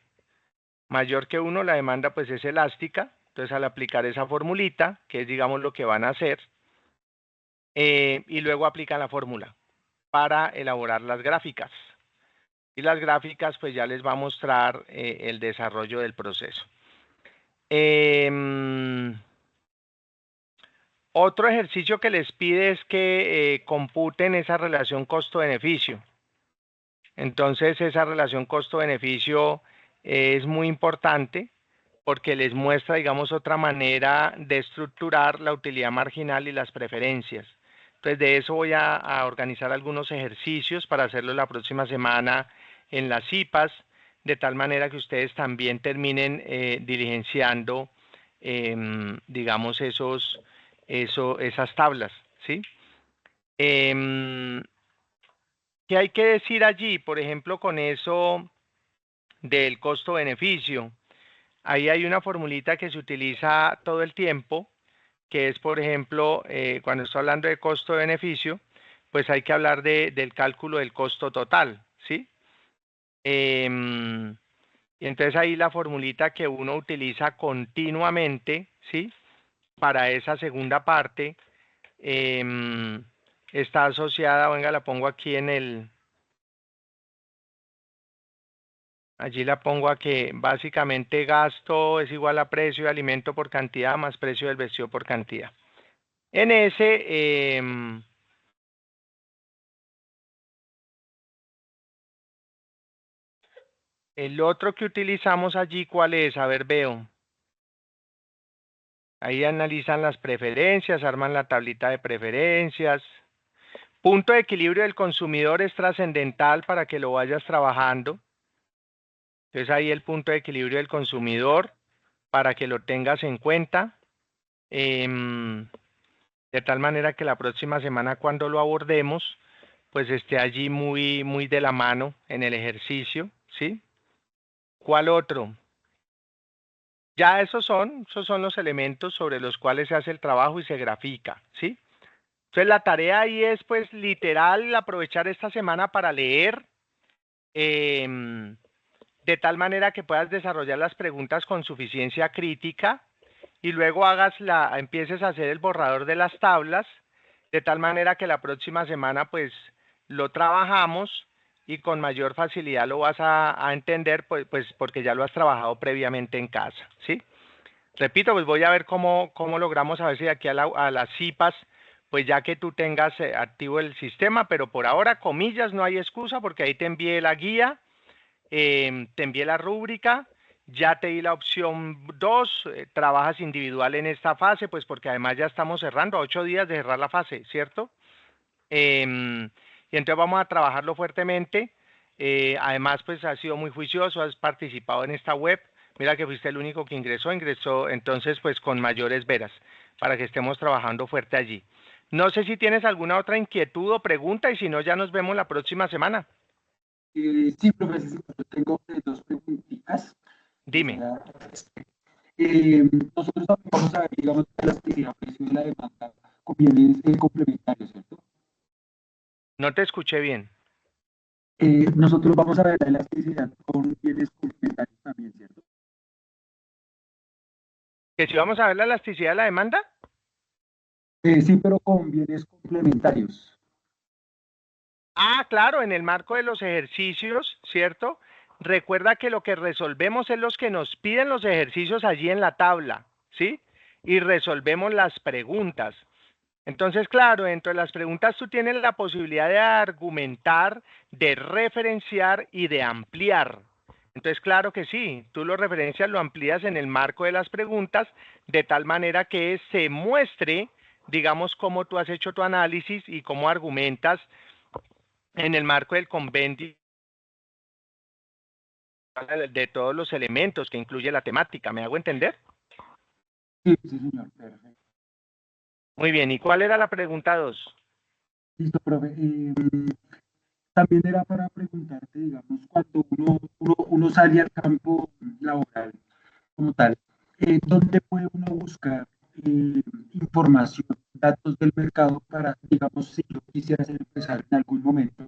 mayor que 1, la demanda pues es elástica. Entonces, al aplicar esa formulita, que es, digamos, lo que van a hacer, y luego aplican la fórmula para elaborar las gráficas. Y las gráficas pues ya les va a mostrar el desarrollo del proceso. Otro ejercicio que les pide es que computen esa relación costo-beneficio. Entonces, esa relación costo-beneficio es muy importante porque les muestra, digamos, otra manera de estructurar la utilidad marginal y las preferencias. Entonces, de eso voy a organizar algunos ejercicios para hacerlo la próxima semana en las IPAs, de tal manera que ustedes también terminen diligenciando, digamos, esas tablas, ¿sí? ¿Qué hay que decir allí? Por ejemplo, con eso del costo-beneficio. Ahí hay una formulita que se utiliza todo el tiempo, que es, por ejemplo, cuando estoy hablando de costo-beneficio, pues hay que hablar del cálculo del costo total, ¿sí? Y entonces ahí la formulita que uno utiliza continuamente, ¿sí? Para esa segunda parte, está asociada, venga, la pongo aquí allí la pongo a que básicamente gasto es igual a precio de alimento por cantidad más precio del vestido por cantidad. En ese, el otro que utilizamos allí, ¿cuál es? A ver, veo. Ahí analizan las preferencias, arman la tablita de preferencias. Punto de equilibrio del consumidor es trascendental para que lo vayas trabajando. Entonces ahí el punto de equilibrio del consumidor para que lo tengas en cuenta. De tal manera que la próxima semana cuando lo abordemos, pues esté allí muy de la mano en el ejercicio, ¿sí? ¿Cuál otro? Ya esos son los elementos sobre los cuales se hace el trabajo y se grafica, ¿sí? Entonces la tarea ahí es pues literal aprovechar esta semana para leer, de tal manera que puedas desarrollar las preguntas con suficiencia crítica y luego empieces a hacer el borrador de las tablas, de tal manera que la próxima semana pues lo trabajamos y con mayor facilidad lo vas a entender, pues porque ya lo has trabajado previamente en casa, ¿sí? Repito, pues voy a ver cómo logramos a ver si de aquí a las CIPAS, pues ya que tú tengas activo el sistema, pero por ahora, comillas, no hay excusa porque ahí te envié la guía, te envié la rúbrica, ya te di la opción 2, trabajas individual en esta fase, pues porque además ya estamos cerrando, a 8 días de cerrar la fase, ¿cierto? Y entonces vamos a trabajarlo fuertemente. Además, pues has sido muy juicioso, has participado en esta web. Mira que fuiste el único que ingresó entonces pues con mayores veras, para que estemos trabajando fuerte allí. No sé si tienes alguna otra inquietud o pregunta y si no, ya nos vemos la próxima semana. Sí, profesor, yo tengo dos preguntitas. Dime. Nosotros también vamos a ver, digamos, la elasticidad precio de la demanda con bienes complementarios, ¿cierto? No te escuché bien. Nosotros vamos a ver la elasticidad con bienes complementarios también, ¿cierto? ¿Que si vamos a ver la elasticidad de la demanda? Sí, pero con bienes complementarios. Ah, claro, en el marco de los ejercicios, ¿cierto? Recuerda que lo que resolvemos es los que nos piden los ejercicios allí en la tabla, ¿sí? Y resolvemos las preguntas. Entonces, claro, dentro de las preguntas tú tienes la posibilidad de argumentar, de referenciar y de ampliar. Entonces, claro que sí, tú lo referencias, lo amplías en el marco de las preguntas, de tal manera que se muestre, digamos, cómo tú has hecho tu análisis y cómo argumentas en el marco del convenio de todos los elementos que incluye la temática. ¿Me hago entender? Sí, sí, señor, perfecto. Muy bien, ¿y cuál era la pregunta 2? Listo, profe. También era para preguntarte, digamos, cuando uno sale al campo laboral como tal, ¿dónde puede uno buscar información, datos del mercado para, digamos, si yo quisiera ser empresario en algún momento,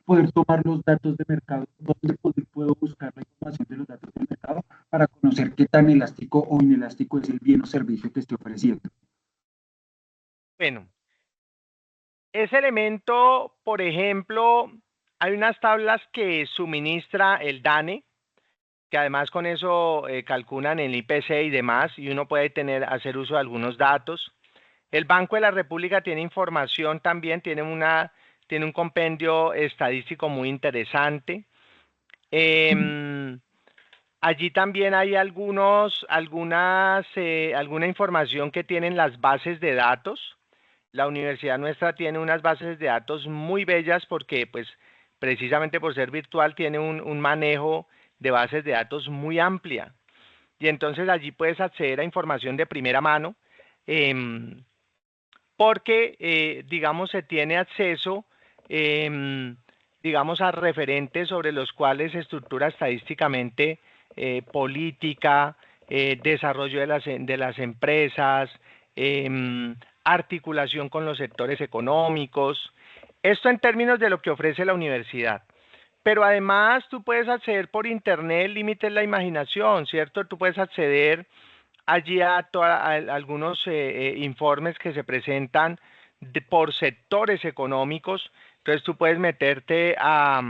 poder tomar los datos de mercado, dónde puedo buscar la información de los datos del mercado para conocer qué tan elástico o inelástico es el bien o servicio que estoy ofreciendo? Bueno, ese elemento, por ejemplo, hay unas tablas que suministra el DANE, que además con eso calculan el IPC y demás, y uno puede hacer uso de algunos datos. El Banco de la República tiene información también, tiene un compendio estadístico muy interesante. Allí también hay alguna información que tienen las bases de datos. La universidad nuestra tiene unas bases de datos muy bellas porque, pues, precisamente por ser virtual, tiene un manejo de bases de datos muy amplia. Y entonces allí puedes acceder a información de primera mano, porque, digamos, se tiene acceso, digamos, a referentes sobre los cuales se estructura estadísticamente política, desarrollo de las empresas, articulación con los sectores económicos. Esto en términos de lo que ofrece la universidad. Pero además tú puedes acceder por internet, límites la imaginación, ¿cierto? Tú puedes acceder allí a algunos informes que se presentan por sectores económicos. Entonces tú puedes meterte a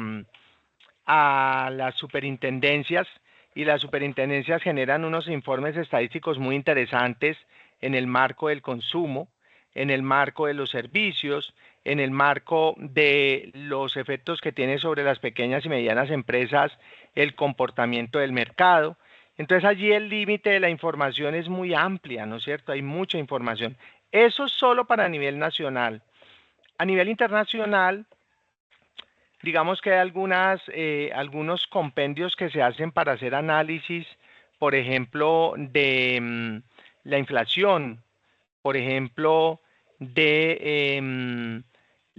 las superintendencias y las superintendencias generan unos informes estadísticos muy interesantes en el marco del consumo, en el marco de los servicios, en el marco de los efectos que tiene sobre las pequeñas y medianas empresas el comportamiento del mercado. Entonces allí el límite de la información es muy amplia, ¿no es cierto? Hay mucha información. Eso solo para nivel nacional. A nivel internacional, digamos que hay algunos compendios que se hacen para hacer análisis, por ejemplo, de la inflación, por ejemplo, de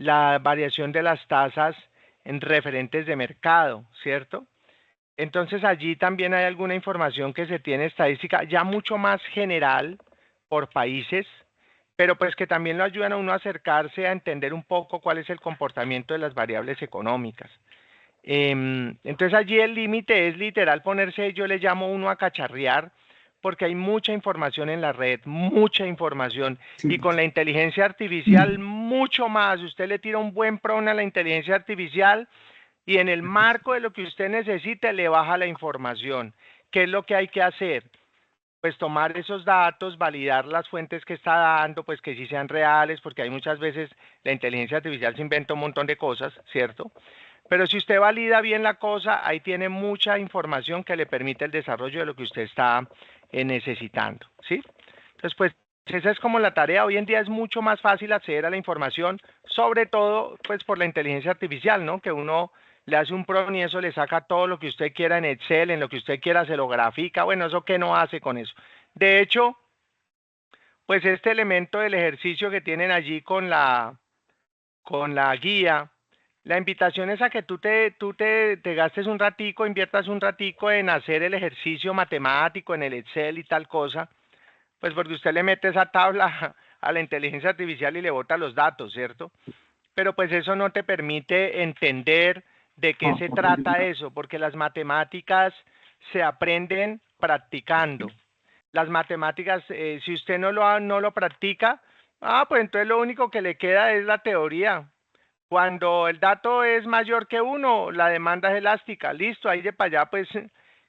la variación de las tasas en referentes de mercado, ¿cierto? Entonces allí también hay alguna información que se tiene estadística ya mucho más general por países, pero pues que también lo ayudan a uno a acercarse a entender un poco cuál es el comportamiento de las variables económicas. Entonces allí el límite es literal ponerse, yo le llamo uno a cacharrear, porque hay mucha información en la red, mucha información, y con la inteligencia artificial mucho más. Usted le tira un buen prompt a la inteligencia artificial y en el marco de lo que usted necesite le baja la información. ¿Qué es lo que hay que hacer? Pues tomar esos datos, validar las fuentes que está dando, pues que sí sean reales, porque hay muchas veces la inteligencia artificial se inventa un montón de cosas, ¿cierto? Pero si usted valida bien la cosa, ahí tiene mucha información que le permite el desarrollo de lo que usted está necesitando, ¿sí? Entonces, pues esa es como la tarea. Hoy en día es mucho más fácil acceder a la información, sobre todo pues por la inteligencia artificial, ¿no? Que uno le hace un prompt y eso le saca todo lo que usted quiera en Excel, en lo que usted quiera se lo grafica. Bueno, ¿eso qué no hace con eso? De hecho, pues este elemento del ejercicio que tienen allí con la guía, la invitación es a que tú te gastes un ratico, inviertas un ratico en hacer el ejercicio matemático en el Excel y tal cosa, pues porque usted le mete esa tabla a la inteligencia artificial y le bota los datos, ¿cierto? Pero pues eso no te permite entender de qué se trata eso, porque las matemáticas se aprenden practicando. Las matemáticas, si usted no lo practica, pues entonces lo único que le queda es la teoría. Cuando el dato es mayor que 1, la demanda es elástica. Listo, ahí de para allá, pues,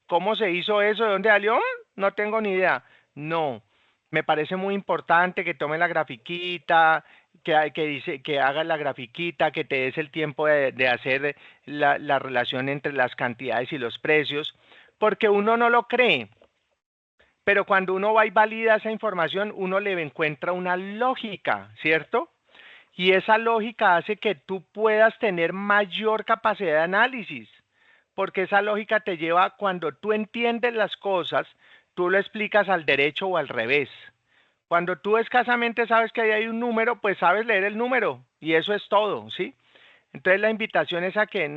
¿cómo se hizo eso? ¿De dónde salió? No tengo ni idea. No, me parece muy importante que tome la grafiquita, que hagas la grafiquita, que te des el tiempo de hacer la relación entre las cantidades y los precios, porque uno no lo cree. Pero cuando uno va y valida esa información, uno le encuentra una lógica, ¿cierto? Y esa lógica hace que tú puedas tener mayor capacidad de análisis, porque esa lógica te lleva, cuando tú entiendes las cosas, tú lo explicas al derecho o al revés. Cuando tú escasamente sabes que ahí hay un número, pues sabes leer el número y eso es todo, ¿sí? Entonces la invitación es a que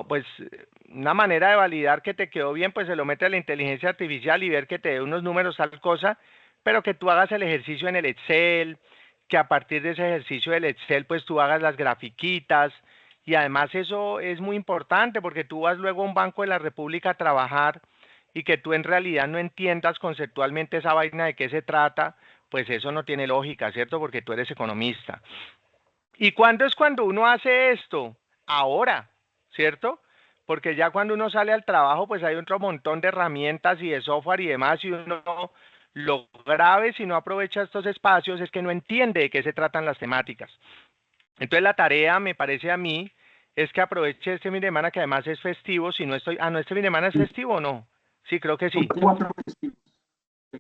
pues una manera de validar que te quedó bien, pues se lo mete a la inteligencia artificial y ver que te dé unos números, tal cosa, pero que tú hagas el ejercicio en el Excel, que a partir de ese ejercicio del Excel, pues tú hagas las grafiquitas, y además eso es muy importante porque tú vas luego a un Banco de la República a trabajar y que tú en realidad no entiendas conceptualmente esa vaina de qué se trata, pues eso no tiene lógica, ¿cierto? Porque tú eres economista. ¿Y cuándo es cuando uno hace esto? Ahora, ¿cierto? Porque ya cuando uno sale al trabajo, pues hay otro montón de herramientas y de software y demás, y uno lo grave si no aprovecha estos espacios es que no entiende de qué se tratan las temáticas. Entonces la tarea, me parece a mí, es que aproveche este fin de semana, que además es festivo, si no estoy, no, este fin de semana es festivo o no, sí, creo que sí. 4 festivos.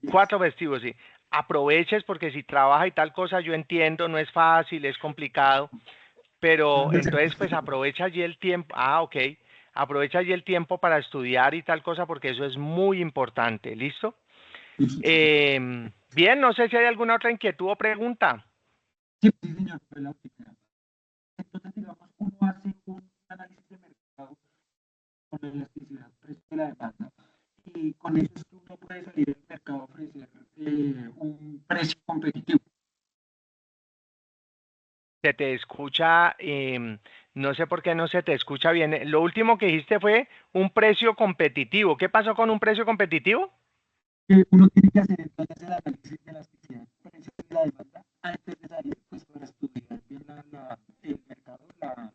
4 festivos, sí. Aproveches porque si trabaja y tal cosa, yo entiendo, no es fácil, es complicado, pero entonces pues aprovecha allí el tiempo, ok, aprovecha allí el tiempo para estudiar y tal cosa porque eso es muy importante, ¿listo? Bien, no sé si hay alguna otra inquietud o pregunta. Sí, señor, fue la primera. Entonces, digamos, uno hace un análisis de mercado con la elasticidad precio de la demanda y con eso uno puede salir al mercado a ofrecer un precio competitivo. Se te escucha, no sé por qué no se te escucha bien. Lo último que dijiste fue un precio competitivo. ¿Qué pasó con un precio competitivo? Uno tiene que hacer entonces el análisis de elasticidad precio de la demanda antes de salir, pues para estudiar bien el mercado, la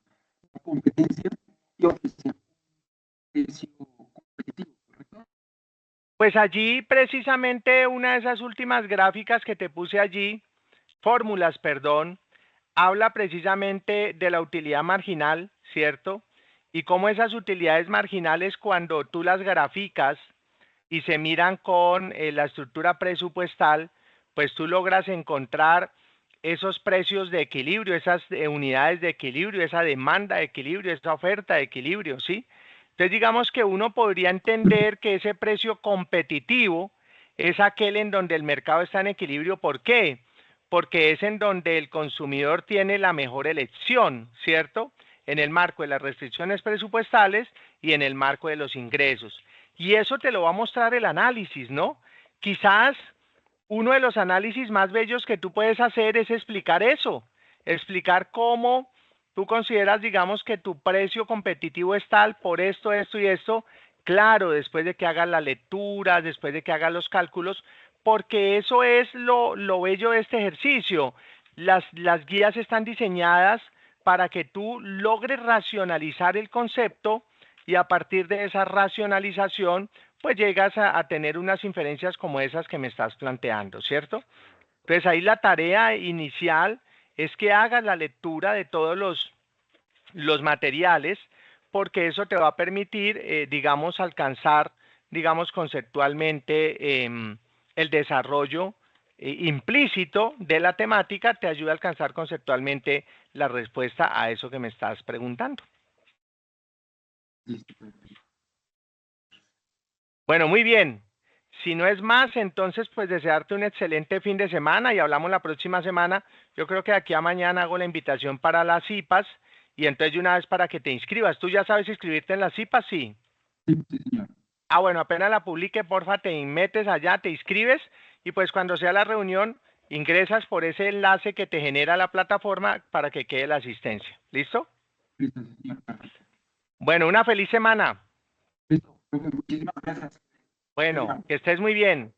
competencia y ofrecer un precio competitivo, ¿correcto? Pues allí precisamente una de esas últimas gráficas que te puse allí, fórmulas, perdón, habla precisamente de la utilidad marginal, ¿cierto? Y cómo esas utilidades marginales, cuando tú las graficas y se miran con la estructura presupuestal, pues tú logras encontrar esos precios de equilibrio, esas unidades de equilibrio, esa demanda de equilibrio, esa oferta de equilibrio, ¿sí? Entonces digamos que uno podría entender que ese precio competitivo es aquel en donde el mercado está en equilibrio. ¿Por qué? porque es en donde el consumidor tiene la mejor elección, ¿cierto? En el marco de las restricciones presupuestales y en el marco de los ingresos. Y eso te lo va a mostrar el análisis, ¿no? Quizás uno de los análisis más bellos que tú puedes hacer es explicar eso, explicar cómo tú consideras, digamos, que tu precio competitivo es tal por esto, esto y esto. Claro, después de que hagas la lectura, después de que hagas los cálculos, porque eso es lo bello de este ejercicio. Las guías están diseñadas para que tú logres racionalizar el concepto y a partir de esa racionalización, pues llegas a tener unas inferencias como esas que me estás planteando, ¿cierto? Entonces ahí la tarea inicial es que hagas la lectura de todos los materiales, porque eso te va a permitir, digamos, alcanzar, digamos, conceptualmente el desarrollo implícito de la temática, te ayuda a alcanzar conceptualmente la respuesta a eso que me estás preguntando. Listo. Bueno, muy bien. Si no es más, entonces pues desearte un excelente fin de semana y hablamos la próxima semana. Yo creo que de aquí a mañana hago la invitación para las CIPAS y entonces de una vez para que te inscribas. ¿Tú ya sabes inscribirte en las CIPAS? Sí. Sí, señor. Ah, bueno, apenas la publique, porfa, te metes allá, te inscribes y pues cuando sea la reunión ingresas por ese enlace que te genera la plataforma para que quede la asistencia. ¿Listo? Listo, señor. Bueno, una feliz semana. Listo. Muchísimas gracias. Bueno, que estés muy bien.